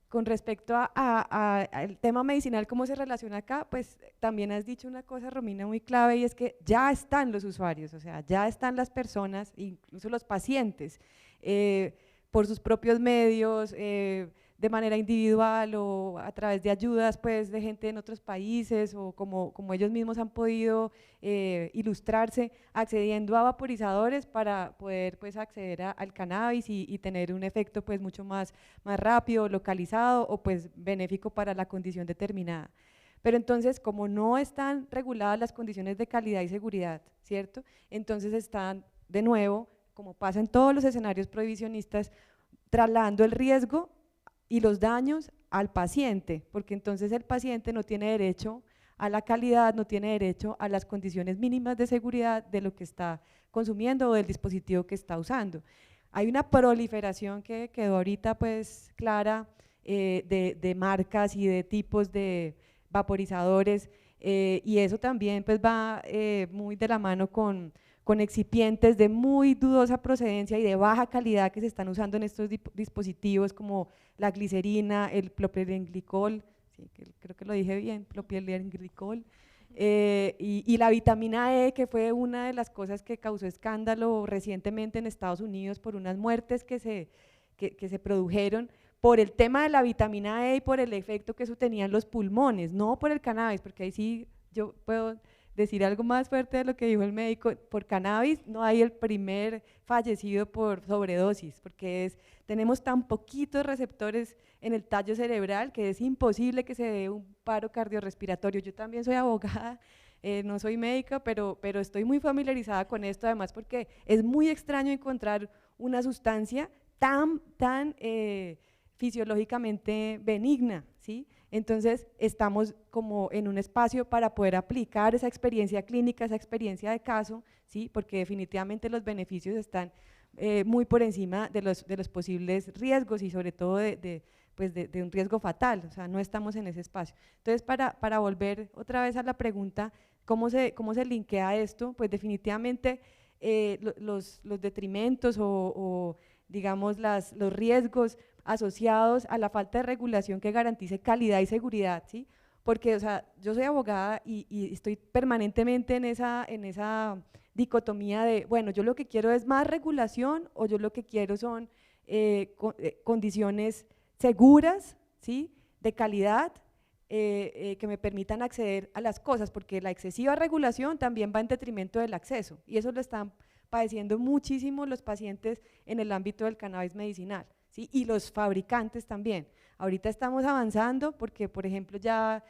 con respecto al tema medicinal, ¿cómo se relaciona acá? Pues también has dicho una cosa, Romina, muy clave, y es que ya están los usuarios, o sea, ya están las personas, incluso los pacientes, por sus propios medios, de manera individual o a través de ayudas pues, de gente en otros países o como ellos mismos han podido ilustrarse, accediendo a vaporizadores para poder pues, acceder al cannabis y tener un efecto pues, mucho más rápido, localizado o pues, benéfico para la condición determinada. Pero entonces, como no están reguladas las condiciones de calidad y seguridad, ¿cierto? Entonces están, de nuevo, como pasa en todos los escenarios prohibicionistas, trasladando el riesgo y los daños al paciente, porque entonces el paciente no tiene derecho a la calidad, no tiene derecho a las condiciones mínimas de seguridad de lo que está consumiendo o del dispositivo que está usando. Hay una proliferación que quedó ahorita pues clara de marcas y de tipos de vaporizadores y eso también pues va muy de la mano con excipientes de muy dudosa procedencia y de baja calidad que se están usando en estos dispositivos como la glicerina, el propilenglicol, sí, creo que lo dije bien, propilenglicol, y la vitamina E, que fue una de las cosas que causó escándalo recientemente en Estados Unidos por unas muertes que se produjeron por el tema de la vitamina E y por el efecto que eso tenía en los pulmones, no por el cannabis, porque ahí sí yo puedo decir algo más fuerte de lo que dijo el médico, por cannabis no hay el primer fallecido por sobredosis, porque tenemos tan poquitos receptores en el tallo cerebral que es imposible que se dé un paro cardiorrespiratorio. Yo también soy abogada, no soy médica, pero estoy muy familiarizada con esto, además porque es muy extraño encontrar una sustancia tan fisiológicamente benigna, ¿sí? Entonces estamos como en un espacio para poder aplicar esa experiencia clínica, esa experiencia de caso, ¿sí? Porque definitivamente los beneficios están muy por encima de los posibles riesgos y sobre todo de un riesgo fatal, o sea, no estamos en ese espacio. Entonces para volver otra vez a la pregunta, ¿cómo se linkea esto? Pues definitivamente los detrimentos o digamos los riesgos asociados a la falta de regulación que garantice calidad y seguridad, ¿sí? Porque, o sea, yo soy abogada y estoy permanentemente en esa dicotomía de, bueno, yo lo que quiero es más regulación o yo lo que quiero son condiciones seguras, ¿sí? De calidad, que me permitan acceder a las cosas, porque la excesiva regulación también va en detrimento del acceso y eso lo están padeciendo muchísimo los pacientes en el ámbito del cannabis medicinal, ¿sí? Y los fabricantes también. Ahorita estamos avanzando porque, por ejemplo, ya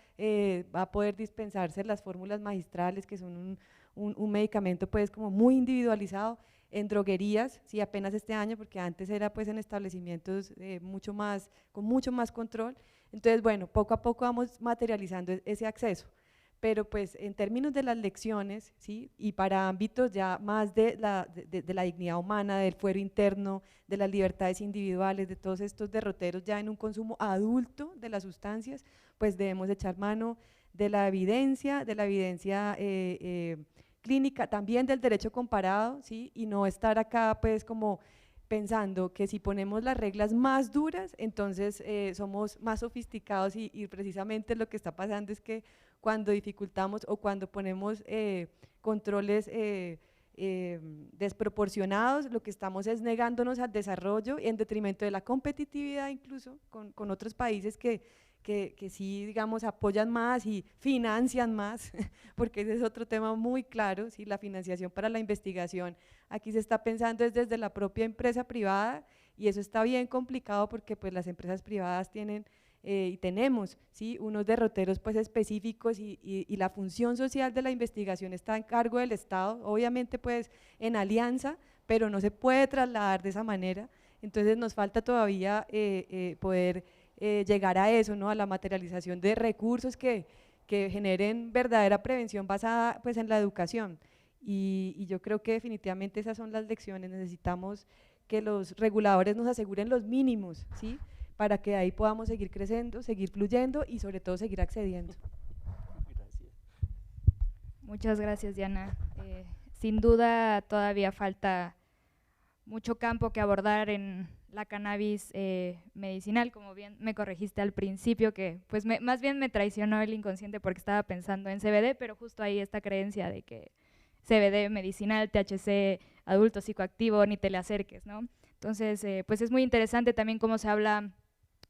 va a poder dispensarse las fórmulas magistrales, que son un medicamento pues como muy individualizado en droguerías, sí, apenas este año, porque antes era pues en establecimientos con mucho más control. Entonces, bueno, poco a poco vamos materializando ese acceso. Pero pues en términos de las lecciones, ¿sí? Y para ámbitos ya más de la dignidad humana, del fuero interno, de las libertades individuales, de todos estos derroteros ya en un consumo adulto de las sustancias, pues debemos echar mano de la evidencia clínica, también del derecho comparado, ¿sí? Y no estar acá pues como pensando que si ponemos las reglas más duras, entonces somos más sofisticados y precisamente lo que está pasando es que cuando dificultamos o cuando ponemos controles desproporcionados, lo que estamos es negándonos al desarrollo en detrimento de la competitividad incluso con otros países que sí, digamos, apoyan más y financian más, porque ese es otro tema muy claro, ¿sí? La financiación para la investigación, aquí se está pensando desde la propia empresa privada y eso está bien complicado porque pues las empresas privadas tienen y tenemos, ¿sí?, unos derroteros pues específicos y la función social de la investigación está en cargo del Estado, obviamente pues en alianza, pero no se puede trasladar de esa manera. Entonces nos falta todavía poder llegar a eso, ¿no?, a la materialización de recursos que generen verdadera prevención basada pues en la educación. Y yo creo que definitivamente esas son las lecciones. Necesitamos que los reguladores nos aseguren los mínimos, ¿sí?, para que de ahí podamos seguir creciendo, seguir fluyendo y sobre todo seguir accediendo. Gracias. Muchas gracias, Diana. Sin duda todavía falta mucho campo que abordar en la cannabis medicinal, como bien me corregiste al principio, que pues más bien me traicionó el inconsciente porque estaba pensando en CBD, pero justo ahí esta creencia de que CBD medicinal, THC adulto psicoactivo, ni te le acerques, ¿no? Entonces, pues es muy interesante también cómo se habla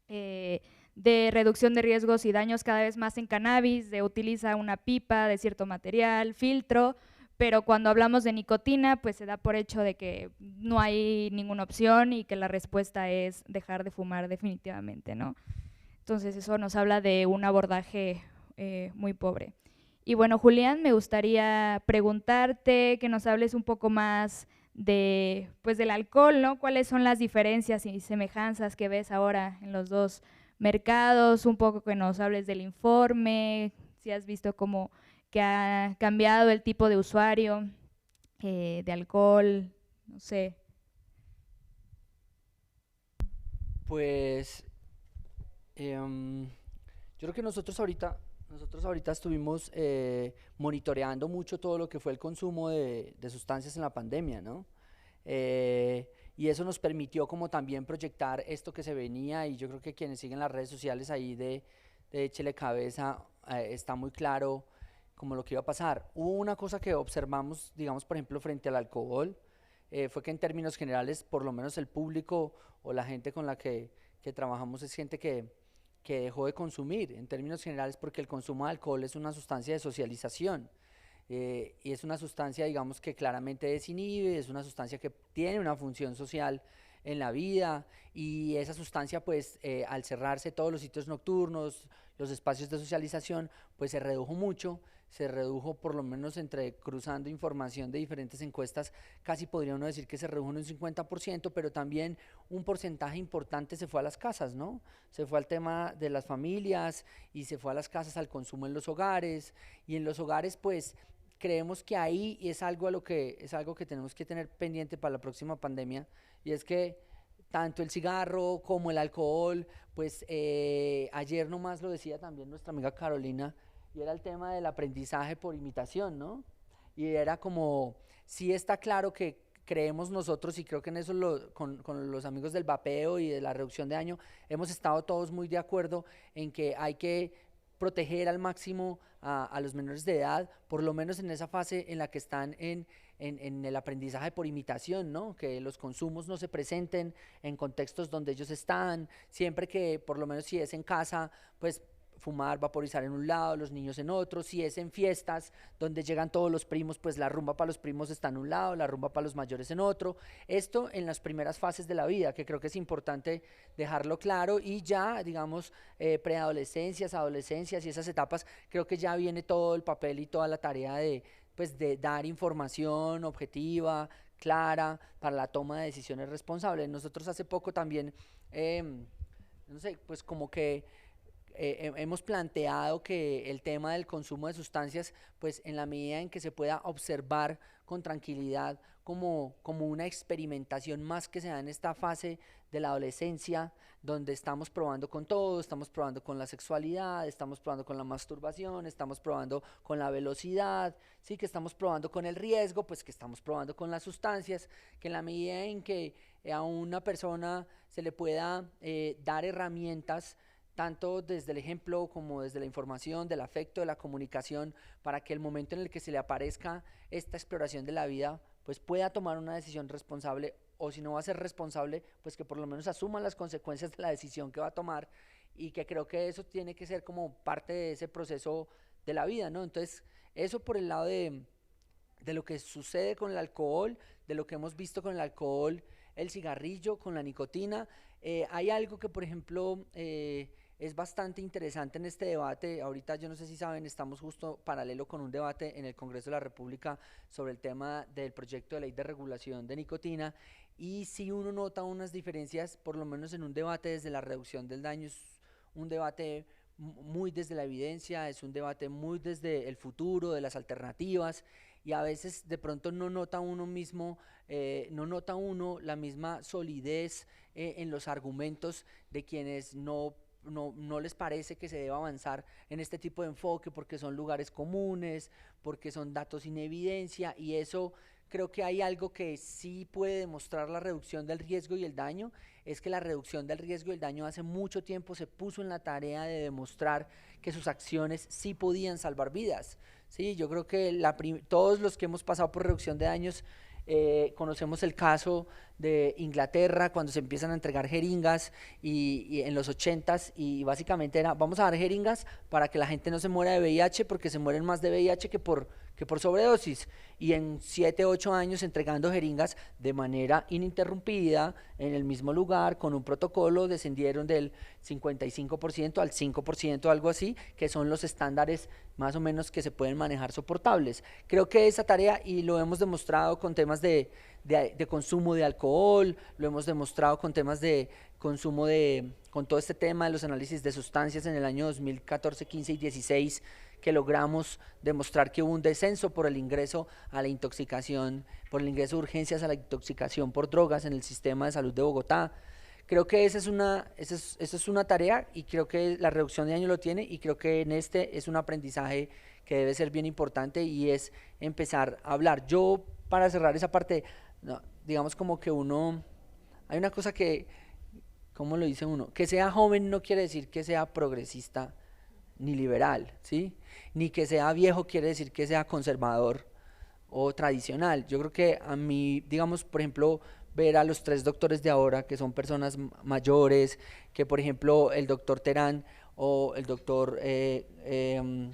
de reducción de riesgos y daños cada vez más en cannabis, de utiliza una pipa de cierto material, filtro, pero cuando hablamos de nicotina, pues se da por hecho de que no hay ninguna opción y que la respuesta es dejar de fumar definitivamente, ¿no? Entonces eso nos habla de un abordaje muy pobre. Y bueno, Julián, me gustaría preguntarte que nos hables un poco más de, pues, del alcohol, ¿no? ¿Cuáles son las diferencias y semejanzas que ves ahora en los dos mercados? Un poco que nos hables del informe, si has visto cómo que ha cambiado el tipo de usuario de alcohol, no sé. Pues yo creo que nosotros ahorita estuvimos monitoreando mucho todo lo que fue el consumo de sustancias en la pandemia, ¿no? Y eso nos permitió como también proyectar esto que se venía, y yo creo que quienes siguen las redes sociales ahí de Échele Cabeza, está muy claro como lo que iba a pasar. Hubo una cosa que observamos, digamos, por ejemplo, frente al alcohol, fue que en términos generales, por lo menos el público o la gente con la que trabajamos es gente que dejó de consumir, en términos generales, porque el consumo de alcohol es una sustancia de socialización, y es una sustancia, digamos, que claramente desinhibe, es una sustancia que tiene una función social en la vida, y esa sustancia, pues, al cerrarse todos los sitios nocturnos, los espacios de socialización, pues se redujo mucho, se redujo, por lo menos entre cruzando información de diferentes encuestas, casi podría uno decir que se redujo en un 50%, pero también un porcentaje importante se fue a las casas, ¿no? Se fue al tema de las familias y se fue a las casas, al consumo en los hogares, y en los hogares, pues, creemos que ahí es algo que tenemos que tener pendiente para la próxima pandemia, y es que tanto el cigarro como el alcohol, pues ayer nomás lo decía también nuestra amiga Carolina, y era el tema del aprendizaje por imitación, ¿no? Y era como, sí está claro que creemos nosotros, y creo que en eso con los amigos del vapeo y de la reducción de daño, hemos estado todos muy de acuerdo en que hay que proteger al máximo a los menores de edad, por lo menos en esa fase en la que están en el aprendizaje por imitación, ¿no? Que los consumos no se presenten en contextos donde ellos están, siempre que, por lo menos si es en casa, pues fumar, vaporizar en un lado, los niños en otro. Si es en fiestas donde llegan todos los primos, pues la rumba para los primos está en un lado, la rumba para los mayores en otro. Esto en las primeras fases de la vida, que creo que es importante dejarlo claro, y ya, digamos, preadolescencias, adolescencias y esas etapas, creo que ya viene todo el papel y toda la tarea de dar información objetiva, clara, para la toma de decisiones responsables. Nosotros hace poco también, no sé, pues como que hemos planteado que el tema del consumo de sustancias, pues en la medida en que se pueda observar con tranquilidad como una experimentación más que se da en esta fase de la adolescencia, donde estamos probando con todo, estamos probando con la sexualidad, estamos probando con la masturbación, estamos probando con la velocidad, sí, que estamos probando con el riesgo, pues que estamos probando con las sustancias, que en la medida en que a una persona se le pueda dar herramientas, tanto desde el ejemplo como desde la información, del afecto, de la comunicación, para que el momento en el que se le aparezca esta exploración de la vida, pues pueda tomar una decisión responsable, o si no va a ser responsable, pues que por lo menos asuma las consecuencias de la decisión que va a tomar, y que creo que eso tiene que ser como parte de ese proceso de la vida, ¿no? Entonces, eso por el lado de lo que sucede con el alcohol, de lo que hemos visto con el alcohol, el cigarrillo, con la nicotina. Hay algo que, por ejemplo, es bastante interesante en este debate. Ahorita, yo no sé si saben, estamos justo paralelo con un debate en el Congreso de la República sobre el tema del proyecto de ley de regulación de nicotina, y si uno nota unas diferencias, por lo menos en un debate desde la reducción del daño, es un debate muy desde la evidencia, es un debate muy desde el futuro, de las alternativas, y a veces de pronto no nota uno mismo, no nota uno la misma solidez en los argumentos de quienes no les parece que se deba avanzar en este tipo de enfoque porque son lugares comunes, porque son datos sin evidencia, y eso creo que hay algo que sí puede demostrar la reducción del riesgo y el daño, es que la reducción del riesgo y el daño hace mucho tiempo se puso en la tarea de demostrar que sus acciones sí podían salvar vidas. Sí, yo creo que todos los que hemos pasado por reducción de daños conocemos el caso de Inglaterra cuando se empiezan a entregar jeringas y en los 80s, y básicamente era, vamos a dar jeringas para que la gente no se muera de VIH, porque se mueren más de VIH que por sobredosis, y en 7, 8 años entregando jeringas de manera ininterrumpida en el mismo lugar con un protocolo descendieron del 55% al 5%, algo así, que son los estándares más o menos que se pueden manejar soportables. Creo que esa tarea, y lo hemos demostrado con temas de consumo de alcohol, lo hemos demostrado con temas de consumo con todo este tema de los análisis de sustancias en el año 2014, 15 y 16, que logramos demostrar que hubo un descenso por el ingreso a la intoxicación, por el ingreso de urgencias a la intoxicación por drogas en el sistema de salud de Bogotá. Creo que esa es una tarea, y creo que la reducción de daño lo tiene, y creo que en este es un aprendizaje que debe ser bien importante, y es empezar a hablar. Yo, para cerrar esa parte, no, digamos como que hay una cosa que, ¿cómo lo dice uno? Que sea joven no quiere decir que sea progresista ni liberal, ¿sí? Ni que sea viejo quiere decir que sea conservador o tradicional. Yo creo que a mí, digamos, por ejemplo, ver a los 3 doctores de ahora, que son personas mayores, que por ejemplo el doctor Terán o el doctor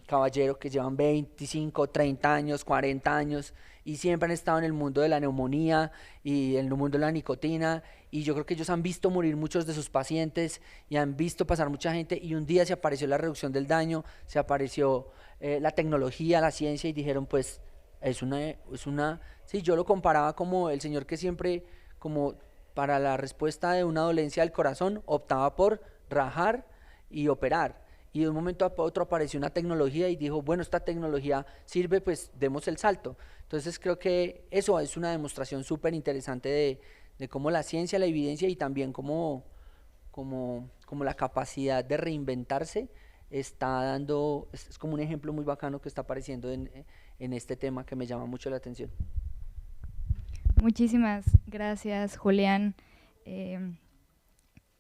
Caballero, que llevan 25, 30 años, 40 años, y siempre han estado en el mundo de la neumonía y en el mundo de la nicotina, y yo creo que ellos han visto morir muchos de sus pacientes y han visto pasar mucha gente, y un día se apareció la reducción del daño, se apareció la tecnología, la ciencia, y dijeron, pues sí, yo lo comparaba como el señor que siempre, como para la respuesta de una dolencia del corazón, optaba por rajar y operar, y de un momento a otro apareció una tecnología y dijo, bueno, esta tecnología sirve, pues demos el salto. Entonces creo que eso es una demostración súper interesante de cómo la ciencia, la evidencia, y también como la capacidad de reinventarse está dando, es como un ejemplo muy bacano que está apareciendo en este tema, que me llama mucho la atención. Muchísimas gracias, Julián.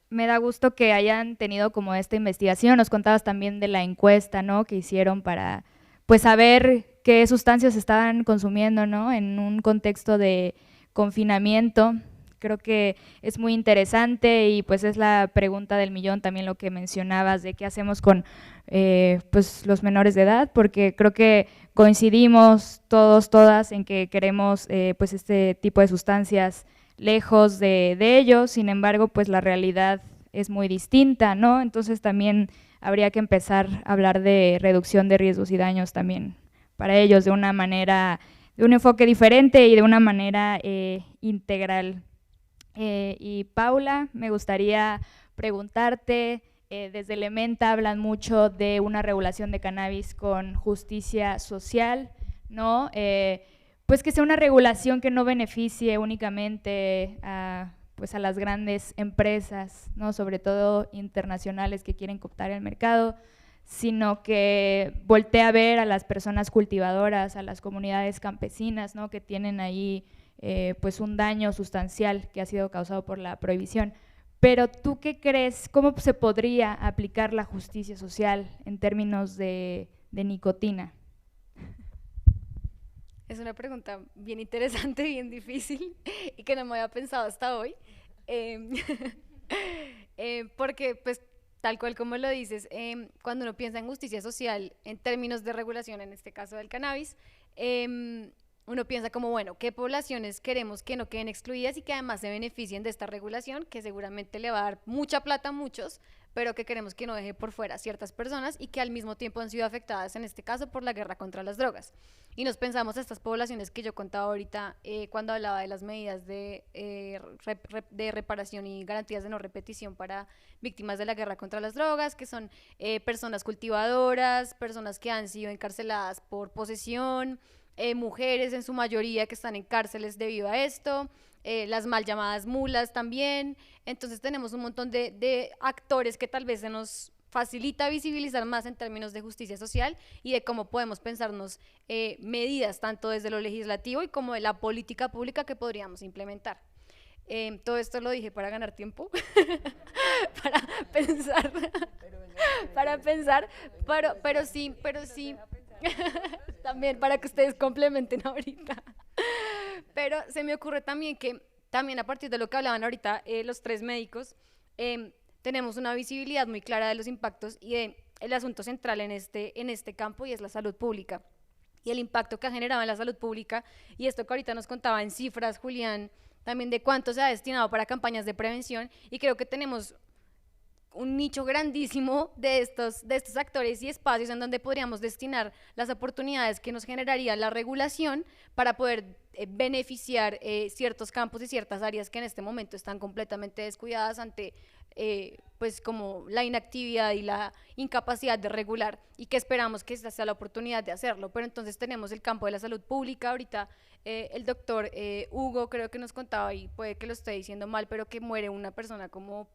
Me da gusto que hayan tenido como esta investigación. Nos contabas también de la encuesta, ¿no?, que hicieron para, pues, saber qué sustancias estaban consumiendo, ¿no?, en un contexto de confinamiento. Creo que es muy interesante, y pues es la pregunta del millón también lo que mencionabas de qué hacemos con pues los menores de edad, porque creo que coincidimos todos, todas en que queremos pues este tipo de sustancias lejos de ellos. Sin embargo, pues la realidad es muy distinta, ¿no? Entonces también habría que empezar a hablar de reducción de riesgos y daños también para ellos de una manera, de un enfoque diferente y de una manera integral. Y Paula, me gustaría preguntarte, desde Elementa hablan mucho de una regulación de cannabis con justicia social, ¿no? Pues que sea una regulación que no beneficie únicamente pues a las grandes empresas, ¿no?, sobre todo internacionales que quieren cooptar el mercado, sino que voltee a ver a las personas cultivadoras, a las comunidades campesinas, ¿no?, que tienen ahí pues un daño sustancial que ha sido causado por la prohibición. Pero ¿tú qué crees? ¿Cómo se podría aplicar la justicia social en términos de nicotina? Es una pregunta bien interesante, bien difícil, y que no me había pensado hasta hoy, porque pues tal cual como lo dices, cuando uno piensa en justicia social en términos de regulación, en este caso del cannabis, uno piensa como, bueno, ¿qué poblaciones queremos que no queden excluidas y que además se beneficien de esta regulación, que seguramente le va a dar mucha plata a muchos, pero que queremos que no deje por fuera a ciertas personas y que al mismo tiempo han sido afectadas, en este caso, por la guerra contra las drogas? Y nos pensamos a estas poblaciones que yo contaba ahorita cuando hablaba de las medidas de reparación y garantías de no repetición para víctimas de la guerra contra las drogas, que son personas cultivadoras, personas que han sido encarceladas por posesión, mujeres en su mayoría que están en cárceles debido a esto, las mal llamadas mulas también. Entonces tenemos un montón de actores que tal vez se nos facilita visibilizar más en términos de justicia social y de cómo podemos pensarnos medidas tanto desde lo legislativo y como de la política pública que podríamos implementar. Todo esto lo dije para ganar tiempo, para pensar, pero sí, también para que ustedes complementen ahorita. Pero se me ocurre también que, también a partir de lo que hablaban ahorita los tres médicos, tenemos una visibilidad muy clara de los impactos y el asunto central en este campo, y es la salud pública y el impacto que ha generado en la salud pública, y esto que ahorita nos contaba en cifras Julián, también de cuánto se ha destinado para campañas de prevención, y creo que tenemos un nicho grandísimo de estos actores y espacios en donde podríamos destinar las oportunidades que nos generaría la regulación para poder beneficiar ciertos campos y ciertas áreas que en este momento están completamente descuidadas ante pues como la inactividad y la incapacidad de regular, y que esperamos que esta sea la oportunidad de hacerlo. Pero entonces tenemos el campo de la salud pública. Ahorita el doctor Hugo creo que nos contaba, y puede que lo esté diciendo mal, pero que muere una persona como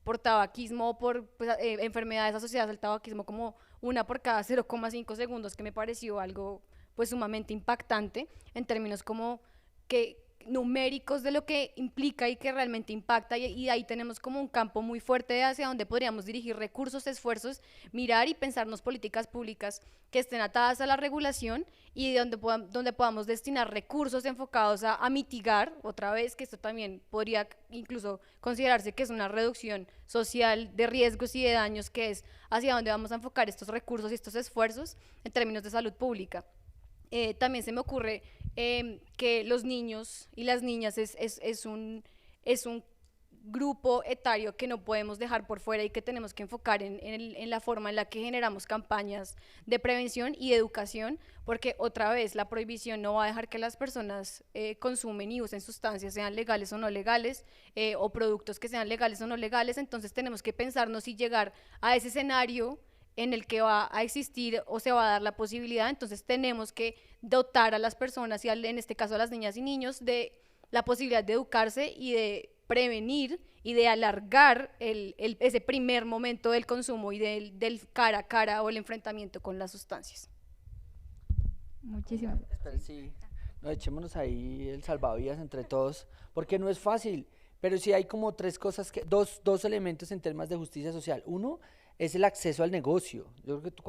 por tabaquismo o por enfermedades asociadas al tabaquismo, como una por cada 0,5 segundos, que me pareció algo pues sumamente impactante en términos como que numéricos de lo que implica y que realmente impacta, y ahí tenemos como un campo muy fuerte hacia donde podríamos dirigir recursos, esfuerzos, mirar y pensarnos políticas públicas que estén atadas a la regulación y donde podamos destinar recursos enfocados a mitigar, otra vez, que esto también podría incluso considerarse que es una reducción social de riesgos y de daños, que es hacia dónde vamos a enfocar estos recursos y estos esfuerzos en términos de salud pública. También se me ocurre que los niños y las niñas es un grupo etario que no podemos dejar por fuera y que tenemos que enfocar en la forma en la que generamos campañas de prevención y de educación, porque otra vez la prohibición no va a dejar que las personas consumen y usen sustancias, sean legales o no legales, o productos que sean legales o no legales. Entonces tenemos que pensarnos y llegar a ese escenario en el que va a existir o se va a dar la posibilidad. Entonces tenemos que dotar a las personas, y en este caso a las niñas y niños, de la posibilidad de educarse y de prevenir y de alargar ese primer momento del consumo y del cara a cara o el enfrentamiento con las sustancias. Muchísimas gracias. Pero sí, no, echémonos ahí el salvavidas entre todos, porque no es fácil, pero sí hay como tres cosas, dos elementos en temas de justicia social. Uno es el acceso al negocio. Yo creo que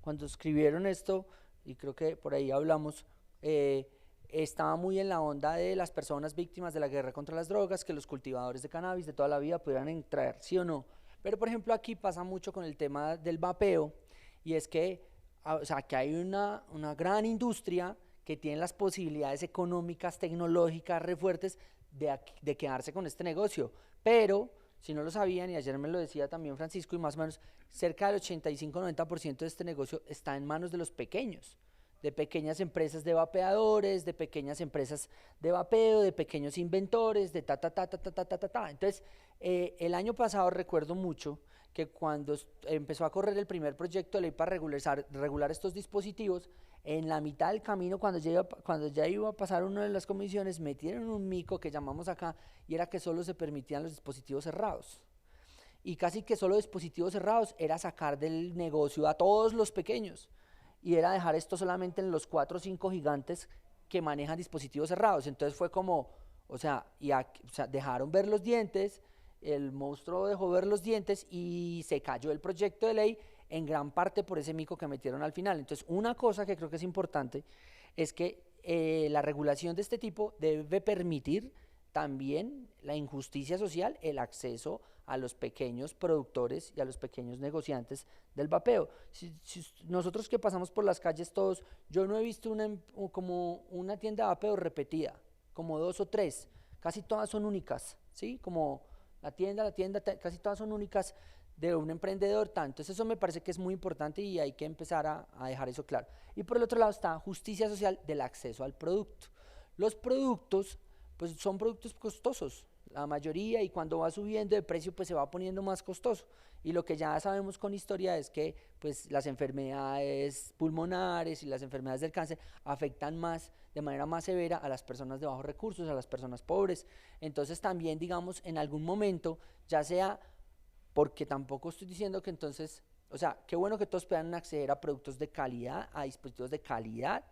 cuando escribieron esto, y creo que por ahí hablamos, estaba muy en la onda de las personas víctimas de la guerra contra las drogas, que los cultivadores de cannabis de toda la vida pudieran entrar, sí o no. Pero por ejemplo aquí pasa mucho con el tema del vapeo, y es que, o sea, que hay una gran industria que tiene las posibilidades económicas, tecnológicas, re fuertes de quedarse con este negocio, pero si no lo sabían, y ayer me lo decía también Francisco, y más o menos cerca del 85-90% de este negocio está en manos de los pequeños, de pequeñas empresas de vapeadores, de pequeñas empresas de vapeo, de pequeños inventores, de Entonces, el año pasado recuerdo mucho que cuando empezó a correr el primer proyecto de ley para regular estos dispositivos, en la mitad del camino, cuando ya iba a pasar una de las comisiones, metieron un mico que llamamos acá, y era que solo se permitían los dispositivos cerrados. Y casi que solo dispositivos cerrados era sacar del negocio a todos los pequeños, y era dejar esto solamente en los 4 o 5 gigantes que manejan dispositivos cerrados. Entonces fue como, o sea, dejaron ver los dientes, el monstruo dejó ver los dientes y se cayó el proyecto de ley en gran parte por ese mico que metieron al final. Entonces, una cosa que creo que es importante es que la regulación de este tipo debe permitir también la injusticia social, el acceso a los pequeños productores y a los pequeños negociantes del vapeo. Si nosotros que pasamos por las calles todos, yo no he visto como una tienda de vapeo repetida, como 2 o 3, casi todas son únicas, ¿sí? Como la tienda, casi todas son únicas de un emprendedor, entonces eso me parece que es muy importante y hay que empezar a dejar eso claro. Y por el otro lado está justicia social del acceso al producto. Los productos, pues son productos costosos, la mayoría, y cuando va subiendo de precio pues se va poniendo más costoso, y lo que ya sabemos con historia es que pues las enfermedades pulmonares y las enfermedades del cáncer afectan más, de manera más severa, a las personas de bajos recursos, a las personas pobres. Entonces también, digamos, en algún momento, ya sea, porque tampoco estoy diciendo que entonces, o sea, qué bueno que todos puedan acceder a productos de calidad, a dispositivos de calidad,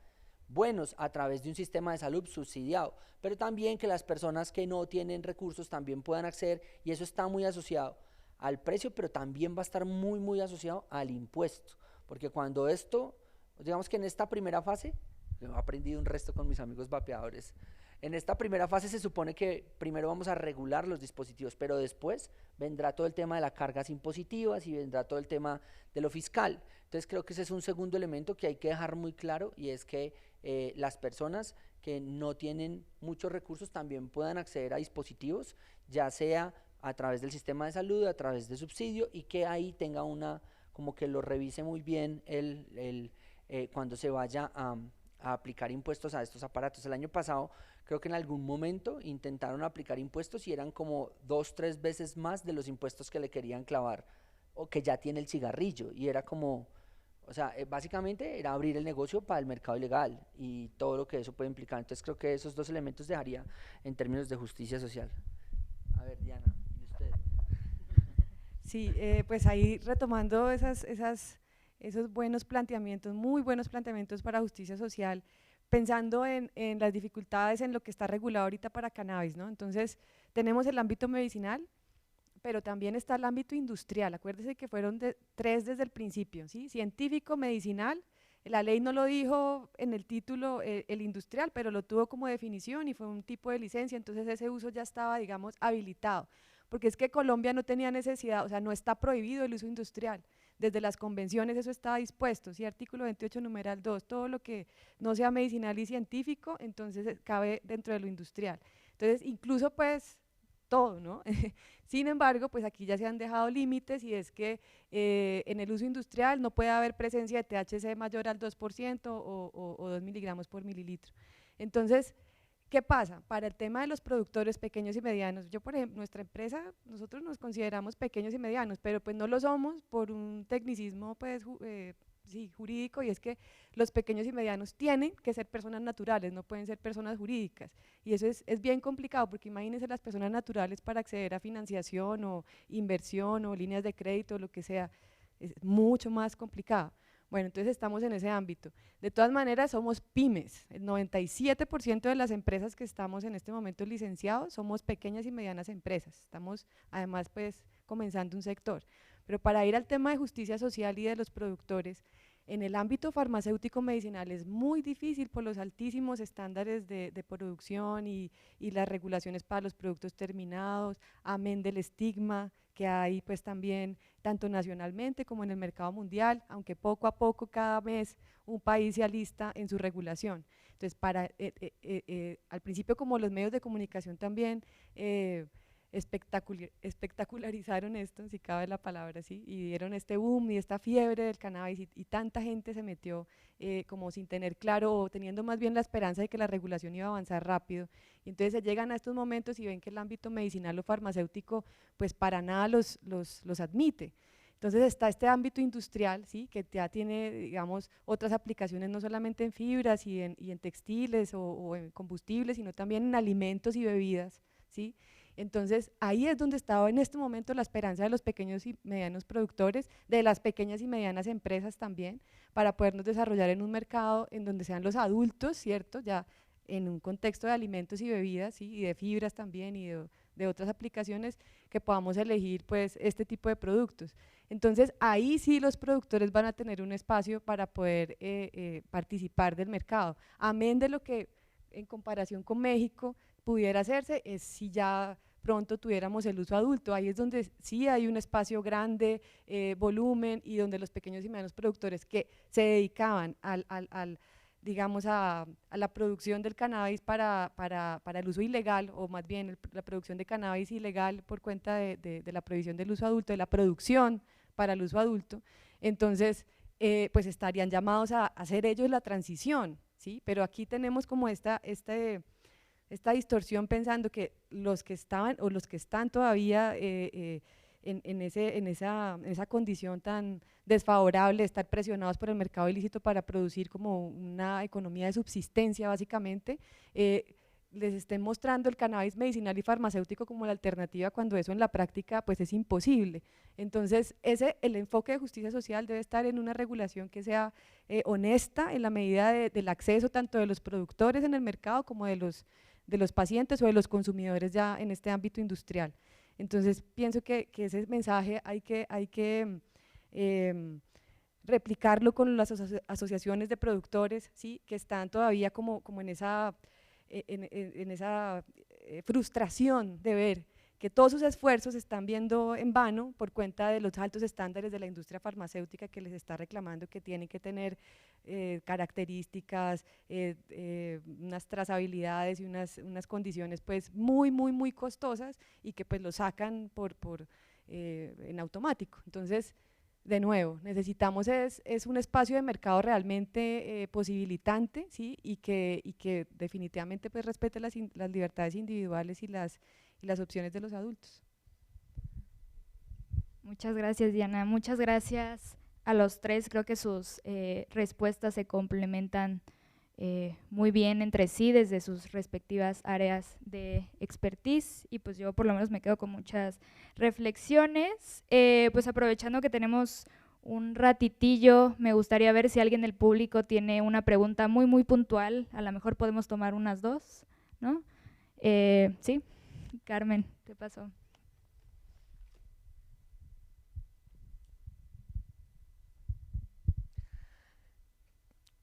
buenos, a través de un sistema de salud subsidiado, pero también que las personas que no tienen recursos también puedan acceder, y eso está muy asociado al precio, pero también va a estar muy asociado al impuesto, porque cuando esto, digamos que en esta primera fase, yo he aprendido un resto con mis amigos vapeadores, en esta primera fase se supone que primero vamos a regular los dispositivos, pero después vendrá todo el tema de las cargas impositivas y vendrá todo el tema de lo fiscal. Entonces creo que ese es un segundo elemento que hay que dejar muy claro, y es que las personas que no tienen muchos recursos también puedan acceder a dispositivos, ya sea a través del sistema de salud, a través de subsidio, y que ahí tenga como que lo revise muy bien cuando se vaya a aplicar impuestos a estos aparatos. El año pasado creo que en algún momento intentaron aplicar impuestos y eran como 2-3 veces más de los impuestos que le querían clavar o que ya tiene el cigarrillo, y era como, o sea, básicamente era abrir el negocio para el mercado ilegal y todo lo que eso puede implicar. Entonces creo que esos dos elementos dejaría en términos de justicia social. A ver, Diana, ¿y usted? Sí, pues ahí retomando esos buenos planteamientos, muy buenos planteamientos para justicia social, pensando en las dificultades en lo que está regulado ahorita para cannabis, ¿no? Entonces, tenemos el ámbito medicinal, pero también está el ámbito industrial. Acuérdese que fueron 3 desde el principio, ¿sí? Científico, medicinal. La ley no lo dijo en el título el industrial, pero lo tuvo como definición y fue un tipo de licencia, entonces ese uso ya estaba, digamos, habilitado, porque es que Colombia no tenía necesidad, o sea, no está prohibido el uso industrial. Desde las convenciones eso estaba dispuesto, ¿sí? Artículo 28, numeral 2, todo lo que no sea medicinal y científico, entonces cabe dentro de lo industrial. Entonces, incluso pues todo, ¿no? Sin embargo, pues aquí ya se han dejado límites, y es que en el uso industrial no puede haber presencia de THC mayor al 2% o 2 miligramos por mililitro. Entonces, ¿qué pasa? Para el tema de los productores pequeños y medianos, yo por ejemplo, nuestra empresa, nosotros nos consideramos pequeños y medianos, pero pues no lo somos por un tecnicismo pues sí, jurídico, y es que los pequeños y medianos tienen que ser personas naturales, no pueden ser personas jurídicas, y eso es bien complicado, porque imagínense las personas naturales para acceder a financiación o inversión o líneas de crédito, lo que sea, es mucho más complicado. Bueno, entonces estamos en ese ámbito. De todas maneras, somos pymes. El 97% de las empresas que estamos en este momento licenciados somos pequeñas y medianas empresas. Estamos además pues comenzando un sector. Pero para ir al tema de justicia social y de los productores, en el ámbito farmacéutico medicinal es muy difícil por los altísimos estándares de producción y las regulaciones para los productos terminados, amén del estigma que hay pues también tanto nacionalmente como en el mercado mundial, aunque poco a poco cada mes un país se alista en su regulación. Entonces, al principio, como los medios de comunicación también espectacularizaron esto, si cabe la palabra, ¿sí? Y dieron este boom y esta fiebre del cannabis, y tanta gente se metió como sin tener claro, o teniendo más bien la esperanza de que la regulación iba a avanzar rápido, y entonces se llegan a estos momentos y ven que el ámbito medicinal o farmacéutico pues para nada los admite. Entonces está este ámbito industrial, ¿sí? Que ya tiene, digamos, otras aplicaciones, no solamente en fibras y en textiles o en combustibles, sino también en alimentos y bebidas, ¿sí? Entonces ahí es donde estaba en este momento la esperanza de los pequeños y medianos productores, de las pequeñas y medianas empresas también, para podernos desarrollar en un mercado en donde sean los adultos, ¿cierto? Ya en un contexto de alimentos y bebidas, ¿sí? Y de fibras también, y de otras aplicaciones, que podamos elegir pues este tipo de productos. Entonces ahí sí los productores van a tener un espacio para poder participar del mercado, amén de lo que en comparación con México pudiera hacerse es si ya pronto tuviéramos el uso adulto. Ahí es donde sí hay un espacio grande, volumen, y donde los pequeños y medianos productores que se dedicaban digamos a la producción del cannabis para el uso ilegal, o más bien la producción de cannabis ilegal por cuenta de la prohibición del uso adulto, de la producción para el uso adulto, entonces pues estarían llamados a hacer ellos la transición, ¿sí? Pero aquí tenemos como esta distorsión pensando que los que estaban o los que están todavía en esa condición tan desfavorable de estar presionados por el mercado ilícito para producir como una economía de subsistencia básicamente, les estén mostrando el cannabis medicinal y farmacéutico como la alternativa, cuando eso en la práctica pues es imposible. Entonces el enfoque de justicia social debe estar en una regulación que sea honesta en la medida del acceso tanto de los productores en el mercado como de los pacientes o de los consumidores ya en este ámbito industrial. Entonces pienso que ese mensaje hay que replicarlo con las asociaciones de productores, ¿sí? Que están todavía como en esa frustración de ver que todos sus esfuerzos se están viendo en vano por cuenta de los altos estándares de la industria farmacéutica, que les está reclamando que tienen que tener características, unas trazabilidades y unas condiciones pues muy costosas, y que pues lo sacan en automático. Entonces, de nuevo, necesitamos es un espacio de mercado realmente posibilitante, ¿sí? y que definitivamente pues respete las libertades individuales y las opciones de los adultos. Muchas gracias, Diana. Muchas gracias a los tres. Creo que sus respuestas se complementan muy bien entre sí desde sus respectivas áreas de expertise, y pues yo por lo menos me quedo con muchas reflexiones. Pues aprovechando que tenemos un ratitillo, me gustaría ver si alguien del público tiene una pregunta muy puntual. A lo mejor podemos tomar unas dos, ¿no? Sí, Carmen, te paso.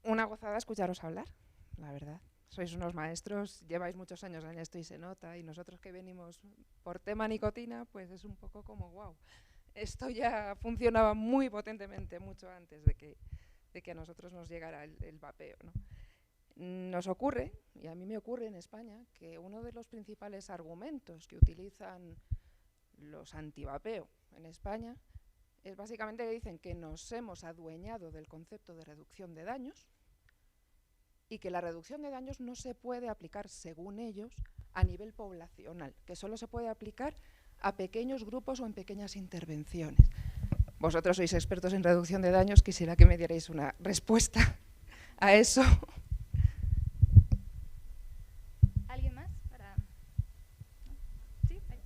Una gozada escucharos hablar, la verdad. Sois unos maestros, lleváis muchos años en esto y se nota, y nosotros que venimos por tema nicotina, pues es un poco como wow. Esto ya funcionaba muy potentemente mucho antes de que a nosotros nos llegara el vapeo, ¿no? Nos ocurre, y a mí me ocurre en España, que uno de los principales argumentos que utilizan los antivapeo en España es básicamente que dicen que nos hemos adueñado del concepto de reducción de daños, y que la reducción de daños no se puede aplicar, según ellos, a nivel poblacional, que solo se puede aplicar a pequeños grupos o en pequeñas intervenciones. Vosotros sois expertos en reducción de daños, quisiera que me dierais una respuesta a eso. ¿Alguien más? ¿Sí? Ahí.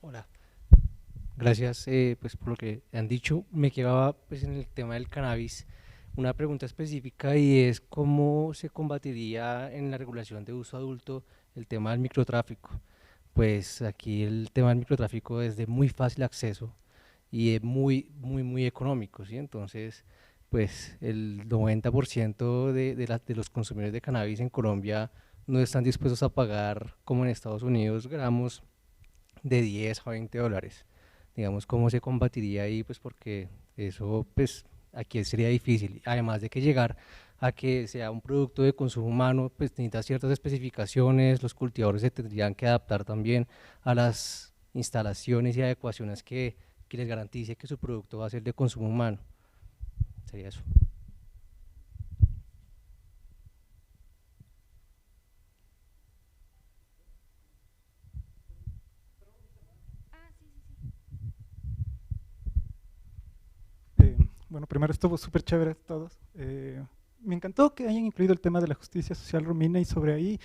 Hola, gracias pues por lo que han dicho. Me quedaba pues en el tema del cannabis una pregunta específica, y es cómo se combatiría en la regulación de uso adulto el tema del microtráfico. Pues aquí el tema del microtráfico es de muy fácil acceso y es muy económico, ¿sí? Entonces pues el 90% de los consumidores de cannabis en Colombia no están dispuestos a pagar, como en Estados Unidos, gramos de 10 a 20 dólares. Digamos, ¿cómo se combatiría ahí? Pues porque eso pues aquí sería difícil, además de que llegar a que sea un producto de consumo humano, pues necesita ciertas especificaciones, los cultivadores se tendrían que adaptar también a las instalaciones y adecuaciones que les garantice que su producto va a ser de consumo humano. Sería eso. Bueno, primero estuvo súper chévere todos. Me encantó que hayan incluido el tema de la justicia social, Romina, y sobre ahí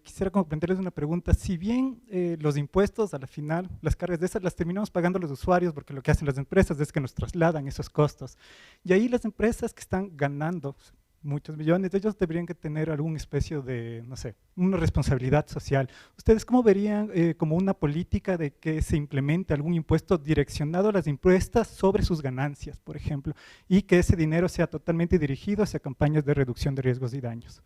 quisiera como plantearles una pregunta. Si bien los impuestos a la final, las cargas de esas las terminamos pagando los usuarios, porque lo que hacen las empresas es que nos trasladan esos costos, y ahí las empresas que están ganando muchos millones, ellos deberían que tener alguna especie de, no sé, una responsabilidad social. ¿Ustedes cómo verían como una política de que se implemente algún impuesto direccionado a las impuestas sobre sus ganancias, por ejemplo, y que ese dinero sea totalmente dirigido hacia campañas de reducción de riesgos y daños?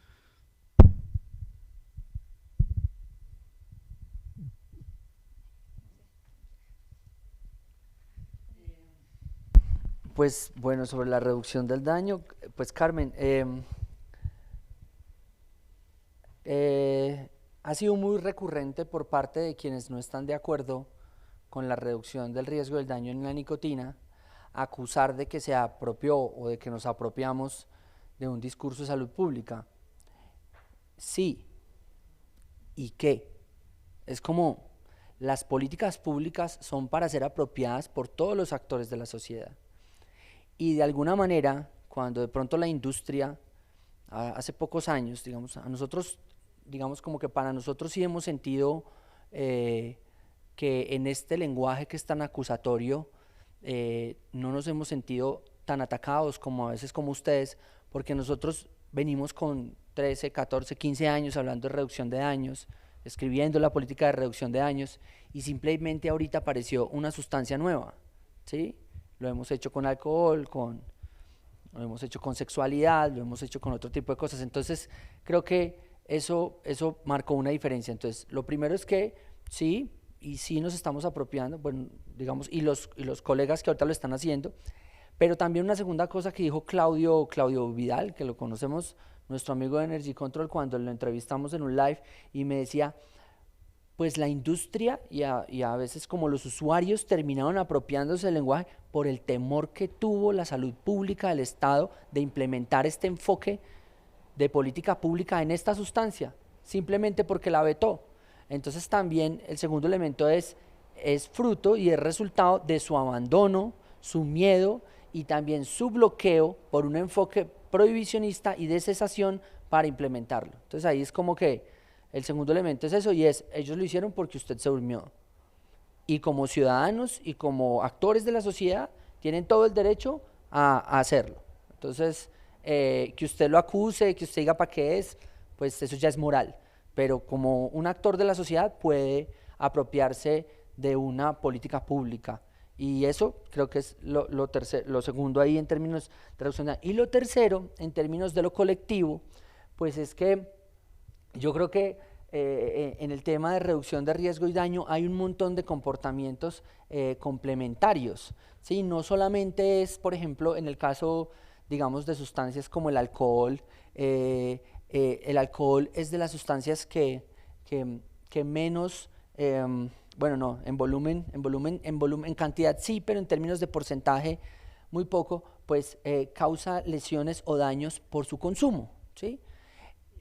Pues bueno, sobre la reducción del daño, pues Carmen, ha sido muy recurrente por parte de quienes no están de acuerdo con la reducción del riesgo del daño en la nicotina, acusar de que se apropió o de que nos apropiamos de un discurso de salud pública. Sí, ¿y qué? Es como las políticas públicas son para ser apropiadas por todos los actores de la sociedad. Y de alguna manera, cuando de pronto la industria, hace pocos años, digamos, a nosotros, digamos como que para nosotros sí hemos sentido que en este lenguaje que es tan acusatorio, no nos hemos sentido tan atacados como a veces como ustedes, porque nosotros venimos con 13, 14, 15 años hablando de reducción de daños, escribiendo la política de reducción de daños, y simplemente ahorita apareció una sustancia nueva, ¿sí? Lo hemos hecho con alcohol, lo hemos hecho con sexualidad, lo hemos hecho con otro tipo de cosas. Entonces, creo que eso marcó una diferencia. Entonces, lo primero es que sí, y sí nos estamos apropiando, bueno, digamos, y los colegas que ahorita lo están haciendo, pero también una segunda cosa que dijo Claudio Vidal, que lo conocemos, nuestro amigo de Energy Control, cuando lo entrevistamos en un live, y me decía, pues la industria y a veces como los usuarios terminaron apropiándose del lenguaje por el temor que tuvo la salud pública del Estado de implementar este enfoque de política pública en esta sustancia, simplemente porque la vetó. Entonces también el segundo elemento es fruto y es resultado de su abandono, su miedo y también su bloqueo por un enfoque prohibicionista y de cesación para implementarlo. Entonces ahí es como que el segundo elemento es eso, y es, ellos lo hicieron porque usted se durmió. Y como ciudadanos y como actores de la sociedad, tienen todo el derecho a hacerlo. Entonces, que usted lo acuse, que usted diga para qué es, pues eso ya es moral. Pero como un actor de la sociedad puede apropiarse de una política pública. Y eso creo que es lo segundo ahí en términos de reducción. Y lo tercero, en términos de lo colectivo, pues es que yo creo que en el tema de reducción de riesgo y daño hay un montón de comportamientos complementarios, ¿sí? No solamente es, por ejemplo, en el caso, digamos, de sustancias como el alcohol es de las sustancias que menos, bueno, no, en volumen, en cantidad sí, pero en términos de porcentaje muy poco, pues causa lesiones o daños por su consumo, ¿sí?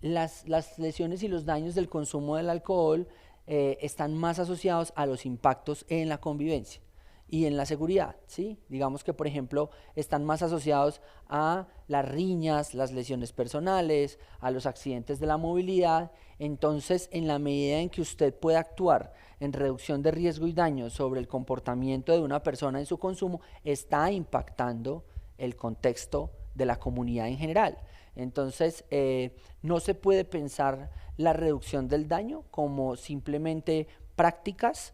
Las lesiones y los daños del consumo del alcohol están más asociados a los impactos en la convivencia y en la seguridad, ¿sí? Digamos que, por ejemplo, están más asociados a las riñas, las lesiones personales, a los accidentes de la movilidad. Entonces, en la medida en que usted puede actuar en reducción de riesgo y daño sobre el comportamiento de una persona en su consumo, está impactando el contexto de la comunidad en general. Entonces, no se puede pensar la reducción del daño como simplemente prácticas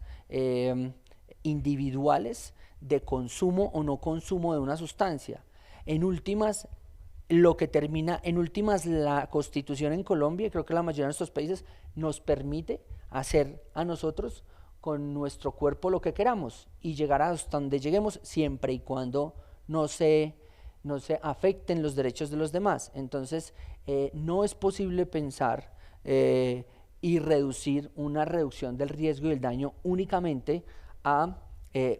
individuales de consumo o no consumo de una sustancia. En últimas, la Constitución en Colombia, y creo que la mayoría de nuestros países, nos permite hacer a nosotros con nuestro cuerpo lo que queramos y llegar hasta donde lleguemos, siempre y cuando no se afecten los derechos de los demás. Entonces, no es posible pensar y reducir una reducción del riesgo y del daño únicamente a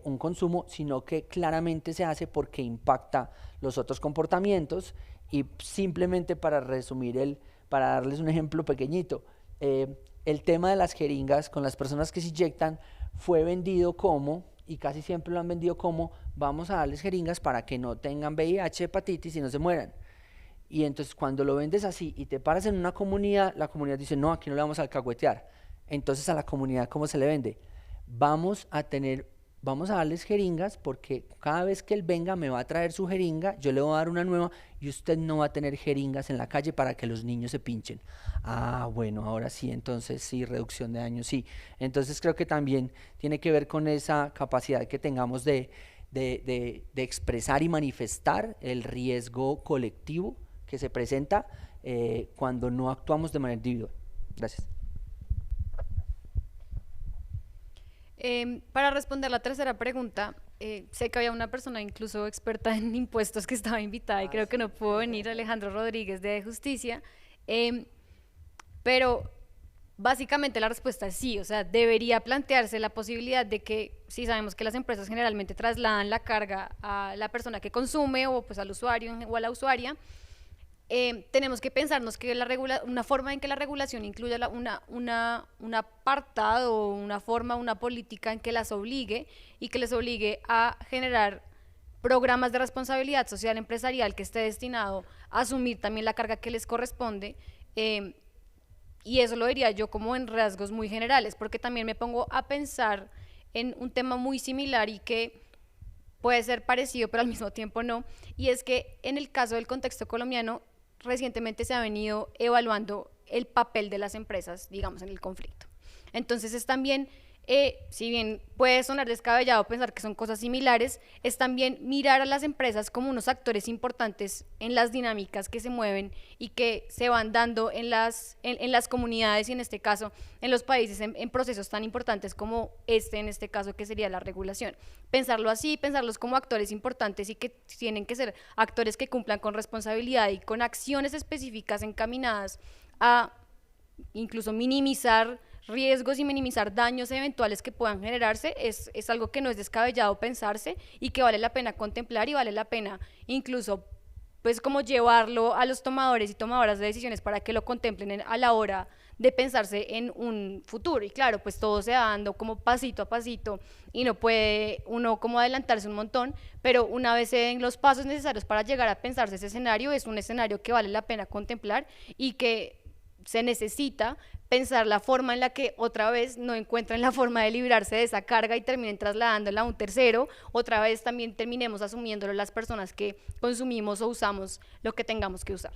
un consumo, sino que claramente se hace porque impacta los otros comportamientos. Y simplemente para resumir, para darles un ejemplo pequeñito, el tema de las jeringas con las personas que se inyectan fue vendido como, y casi siempre lo han vendido como, vamos a darles jeringas para que no tengan VIH, hepatitis y no se mueran. Y entonces cuando lo vendes así y te paras en una comunidad, la comunidad dice, no, aquí no le vamos a alcahuetear. Entonces a la comunidad, ¿cómo se le vende? Vamos a tener vamos a darles jeringas porque cada vez que él venga me va a traer su jeringa, yo le voy a dar una nueva y usted no va a tener jeringas en la calle para que los niños se pinchen. Ah, bueno, ahora sí, entonces sí, reducción de daños, sí. Entonces creo que también tiene que ver con esa capacidad que tengamos de expresar y manifestar el riesgo colectivo que se presenta cuando no actuamos de manera individual. Gracias. Para responder la tercera pregunta, sé que había una persona incluso experta en impuestos que estaba invitada y creo que no pudo venir, Alejandro Rodríguez de Justicia, pero básicamente la respuesta es sí, o sea, debería plantearse la posibilidad de que, si sabemos que las empresas generalmente trasladan la carga a la persona que consume o pues al usuario o a la usuaria, tenemos que pensarnos que una forma en que la regulación incluya un apartado, una forma, una política en que las obligue y que les obligue a generar programas de responsabilidad social empresarial que esté destinado a asumir también la carga que les corresponde, y eso lo diría yo como en rasgos muy generales, porque también me pongo a pensar en un tema muy similar y que puede ser parecido pero al mismo tiempo no, y es que en el caso del contexto colombiano recientemente se ha venido evaluando el papel de las empresas, digamos, en el conflicto. Entonces es también, si bien puede sonar descabellado pensar que son cosas similares, es también mirar a las empresas como unos actores importantes en las dinámicas que se mueven y que se van dando en las comunidades y en este caso en los países en procesos tan importantes como en este caso que sería la regulación. Pensarlo así, pensarlos como actores importantes y que tienen que ser actores que cumplan con responsabilidad y con acciones específicas encaminadas a incluso minimizar riesgos y minimizar daños eventuales que puedan generarse, es algo que no es descabellado pensarse y que vale la pena contemplar y vale la pena incluso pues como llevarlo a los tomadores y tomadoras de decisiones para que lo contemplen a la hora de pensarse en un futuro. Y claro, pues todo se va dando como pasito a pasito y no puede uno como adelantarse un montón, pero una vez se den los pasos necesarios para llegar a pensarse ese escenario, es un escenario que vale la pena contemplar y que se necesita pensar la forma en la que otra vez no encuentren la forma de librarse de esa carga y terminen trasladándola a un tercero, otra vez también terminemos asumiéndolo las personas que consumimos o usamos lo que tengamos que usar.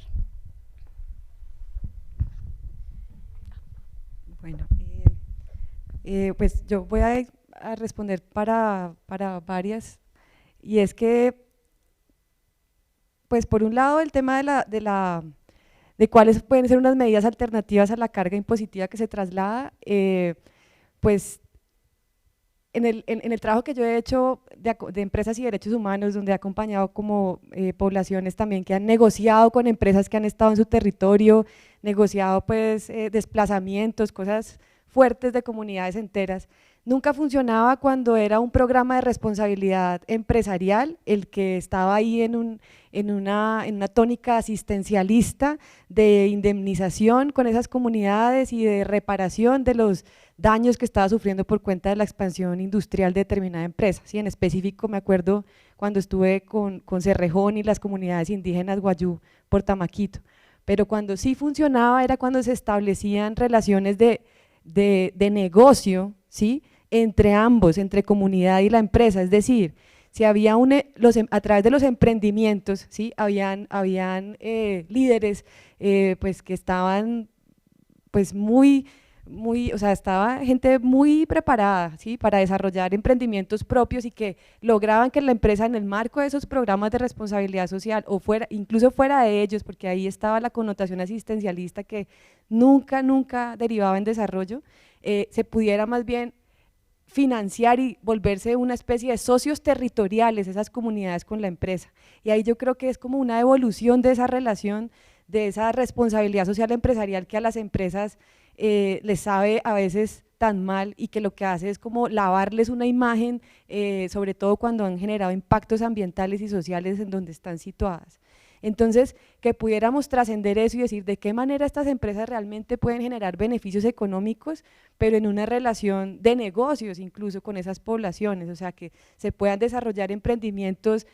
Bueno, pues yo voy a responder para varias, y es que, pues por un lado el tema de cuáles pueden ser unas medidas alternativas a la carga impositiva que se traslada, pues en el trabajo que yo he hecho de empresas y derechos humanos, donde he acompañado como poblaciones también que han negociado con empresas que han estado en su territorio, negociado pues desplazamientos, cosas fuertes de comunidades enteras, nunca funcionaba cuando era un programa de responsabilidad empresarial el que estaba ahí en una tónica asistencialista de indemnización con esas comunidades y de reparación de los daños que estaba sufriendo por cuenta de la expansión industrial de determinada empresa. Sí, en específico me acuerdo cuando estuve con Cerrejón y las comunidades indígenas Guayú por Tamaquito, pero cuando sí funcionaba era cuando se establecían relaciones de negocio, ¿sí?, entre ambos, entre comunidad y la empresa, es decir, si había a través de los emprendimientos, ¿sí?, habían líderes pues que estaban pues o sea, estaba gente muy preparada, ¿sí?, para desarrollar emprendimientos propios y que lograban que la empresa en el marco de esos programas de responsabilidad social o incluso fuera de ellos, porque ahí estaba la connotación asistencialista que nunca derivaba en desarrollo, se pudiera más bien financiar y volverse una especie de socios territoriales esas comunidades con la empresa. Y ahí yo creo que es como una evolución de esa relación, de esa responsabilidad social empresarial que a las empresas les sabe a veces tan mal y que lo que hace es como lavarles una imagen, sobre todo cuando han generado impactos ambientales y sociales en donde están situadas. Entonces, que pudiéramos trascender eso y decir de qué manera estas empresas realmente pueden generar beneficios económicos, pero en una relación de negocios incluso con esas poblaciones, o sea, que se puedan desarrollar emprendimientos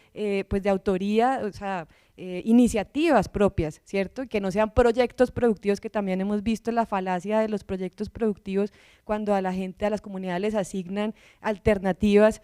pues de autoría, o sea, iniciativas propias, ¿cierto? Que no sean proyectos productivos, que también hemos visto la falacia de los proyectos productivos cuando a la gente, a las comunidades les asignan alternativas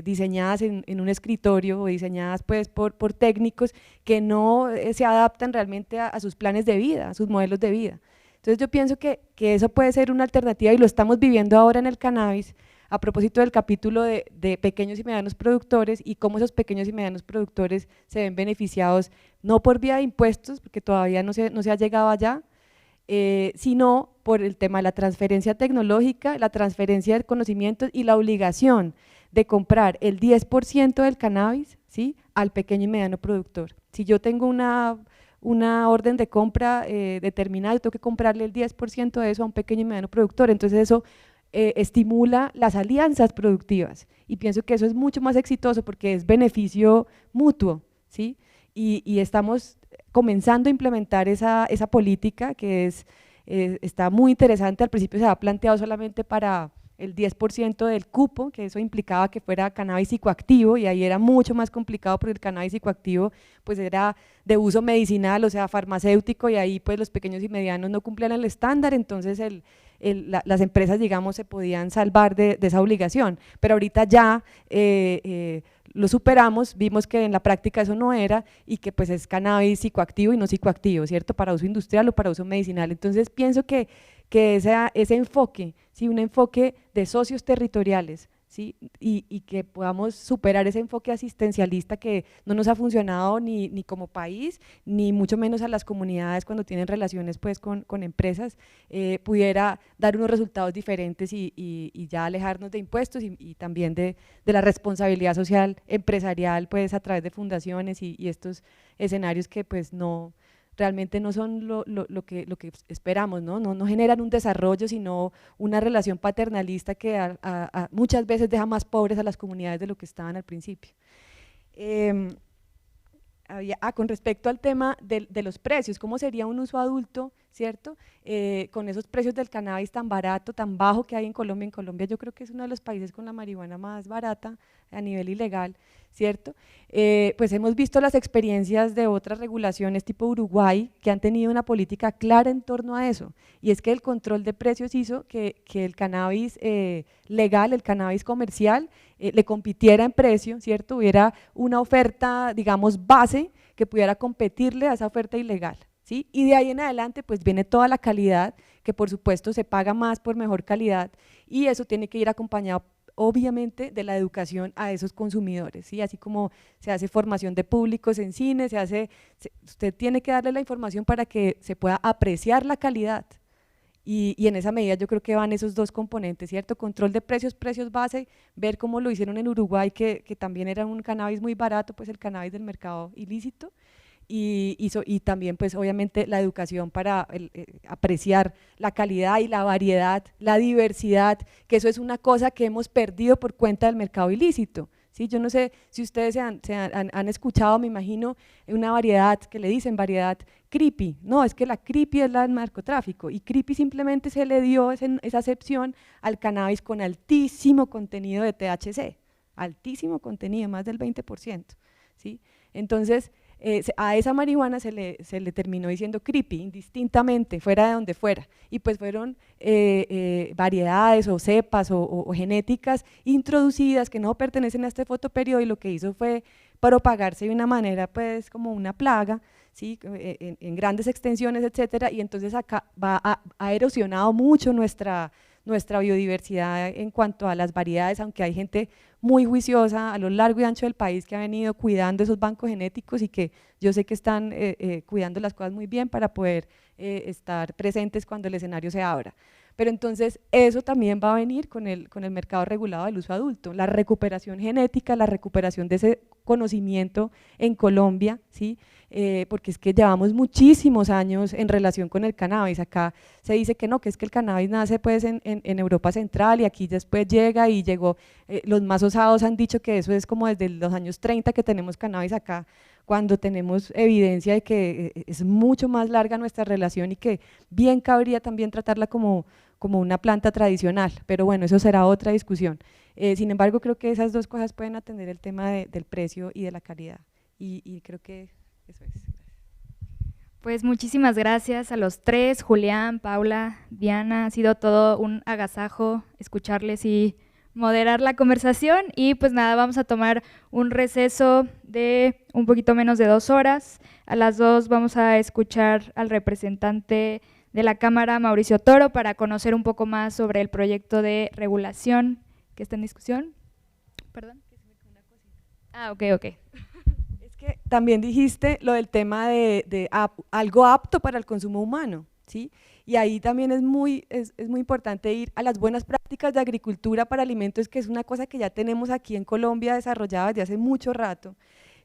diseñadas en un escritorio o diseñadas pues por técnicos que no se adaptan realmente a sus planes de vida, a sus modelos de vida. Entonces yo pienso que eso puede ser una alternativa y lo estamos viviendo ahora en el cannabis, a propósito del capítulo de pequeños y medianos productores y cómo esos pequeños y medianos productores se ven beneficiados no por vía de impuestos, porque todavía no se ha llegado allá, sino por el tema de la transferencia tecnológica, la transferencia de conocimientos y la obligación de comprar el 10% del cannabis, ¿sí?, al pequeño y mediano productor. Si yo tengo una orden de compra determinada, yo tengo que comprarle el 10% de eso a un pequeño y mediano productor, entonces eso estimula las alianzas productivas y pienso que eso es mucho más exitoso porque es beneficio mutuo, ¿sí? Y estamos comenzando a implementar esa política que está muy interesante. Al principio se ha planteado solamente para el 10% del cupo, que eso implicaba que fuera cannabis psicoactivo y ahí era mucho más complicado porque el cannabis psicoactivo pues era de uso medicinal, o sea farmacéutico, y ahí pues los pequeños y medianos no cumplían el estándar, entonces las empresas, digamos, se podían salvar de esa obligación, pero ahorita ya lo superamos, vimos que en la práctica eso no era y que pues es cannabis psicoactivo y no psicoactivo, ¿cierto?, para uso industrial o para uso medicinal. Entonces pienso que ese enfoque, ¿sí?, un enfoque de socios territoriales, ¿sí?, y que podamos superar ese enfoque asistencialista que no nos ha funcionado ni como país, ni mucho menos a las comunidades cuando tienen relaciones pues con empresas, pudiera dar unos resultados diferentes y ya alejarnos de impuestos y también de la responsabilidad social empresarial pues a través de fundaciones y estos escenarios que pues realmente no son lo que esperamos, ¿no? Generan un desarrollo, sino una relación paternalista que muchas veces deja más pobres a las comunidades de lo que estaban al principio. Con respecto al tema de los precios, ¿cómo sería un uso adulto, cierto? Con esos precios del cannabis tan barato, tan bajo que hay en Colombia. En Colombia yo creo que es uno de los países con la marihuana más barata a nivel ilegal, ¿cierto? Pues hemos visto las experiencias de otras regulaciones tipo Uruguay que han tenido una política clara en torno a eso, y es que el control de precios hizo que el cannabis legal, el cannabis comercial, le compitiera en precio, ¿cierto? Hubiera una oferta, digamos, base que pudiera competirle a esa oferta ilegal, ¿sí? Y de ahí en adelante pues viene toda la calidad, que por supuesto se paga más por mejor calidad, y eso tiene que ir acompañado obviamente de la educación a esos consumidores, ¿sí? Así como se hace formación de públicos en cine, usted tiene que darle la información para que se pueda apreciar la calidad, y en esa medida yo creo que van esos dos componentes, ¿cierto? Control de precios, precios base, ver cómo lo hicieron en Uruguay, que también era un cannabis muy barato, pues el cannabis del mercado ilícito, y también pues obviamente la educación para apreciar la calidad y la variedad, la diversidad, que eso es una cosa que hemos perdido por cuenta del mercado ilícito, ¿sí? Yo no sé si ustedes han escuchado, me imagino, una variedad que le dicen variedad creepy. No, es que la creepy es la del narcotráfico, y creepy simplemente se le dio esa acepción al cannabis con altísimo contenido de THC, altísimo contenido, más del 20%, ¿sí? Entonces a esa marihuana se le terminó diciendo creepy, indistintamente, fuera de donde fuera, y pues fueron variedades o cepas o genéticas introducidas que no pertenecen a este fotoperiodo, y lo que hizo fue propagarse de una manera pues como una plaga, ¿sí? En grandes extensiones, etcétera, y entonces acá ha erosionado mucho nuestra biodiversidad en cuanto a las variedades, aunque hay gente muy juiciosa a lo largo y ancho del país que ha venido cuidando esos bancos genéticos y que yo sé que están cuidando las cosas muy bien para poder estar presentes cuando el escenario se abra. Pero entonces eso también va a venir con el mercado regulado del uso adulto, la recuperación genética, la recuperación de ese conocimiento en Colombia, ¿sí? Porque es que llevamos muchísimos años en relación con el cannabis. Acá se dice que no, que es que el cannabis nace pues en Europa Central y aquí después llega y llegó, los más osados han dicho que eso es como desde los años 30 que tenemos cannabis acá, cuando tenemos evidencia de que es mucho más larga nuestra relación y que bien cabría también tratarla como una planta tradicional, pero bueno, eso será otra discusión. Sin embargo, creo que esas dos cosas pueden atender el tema del precio y de la calidad. y creo que eso es. Pues muchísimas gracias a los tres, Julián, Paula, Diana, ha sido todo un agasajo escucharles y moderar la conversación y pues nada, vamos a tomar un receso de un poquito menos de 2 horas. A las 2 vamos a escuchar al representante de la Cámara, Mauricio Toro, para conocer un poco más sobre el proyecto de regulación que está en discusión. Perdón. Ok. Es que también dijiste lo del tema de algo apto para el consumo humano, ¿sí? Y ahí también es muy importante ir a las buenas prácticas de agricultura para alimentos, que es una cosa que ya tenemos aquí en Colombia desarrollada desde hace mucho rato,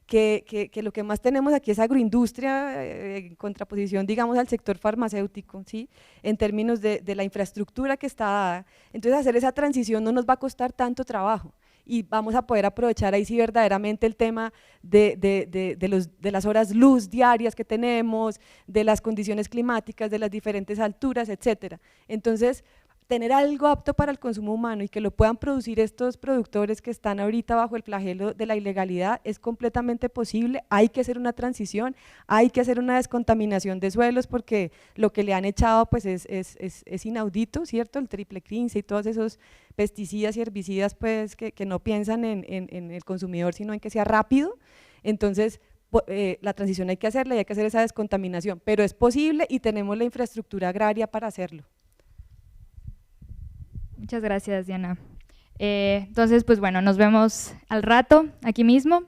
que lo que más tenemos aquí es agroindustria, en contraposición, digamos, al sector farmacéutico, ¿sí? En términos de la infraestructura que está dada. Entonces, hacer esa transición no nos va a costar tanto trabajo y vamos a poder aprovechar ahí sí verdaderamente el tema de las horas luz diarias que tenemos, de las condiciones climáticas, de las diferentes alturas, etcétera. Entonces, tener algo apto para el consumo humano y que lo puedan producir estos productores que están ahorita bajo el flagelo de la ilegalidad es completamente posible. Hay que hacer una transición, hay que hacer una descontaminación de suelos porque lo que le han echado pues es inaudito, ¿cierto? El triple 15 y todos esos pesticidas y herbicidas pues que no piensan en el consumidor sino en que sea rápido. Entonces la transición hay que hacerla y hay que hacer esa descontaminación, pero es posible y tenemos la infraestructura agraria para hacerlo. Muchas gracias, Diana. Entonces, pues bueno, nos vemos al rato aquí mismo.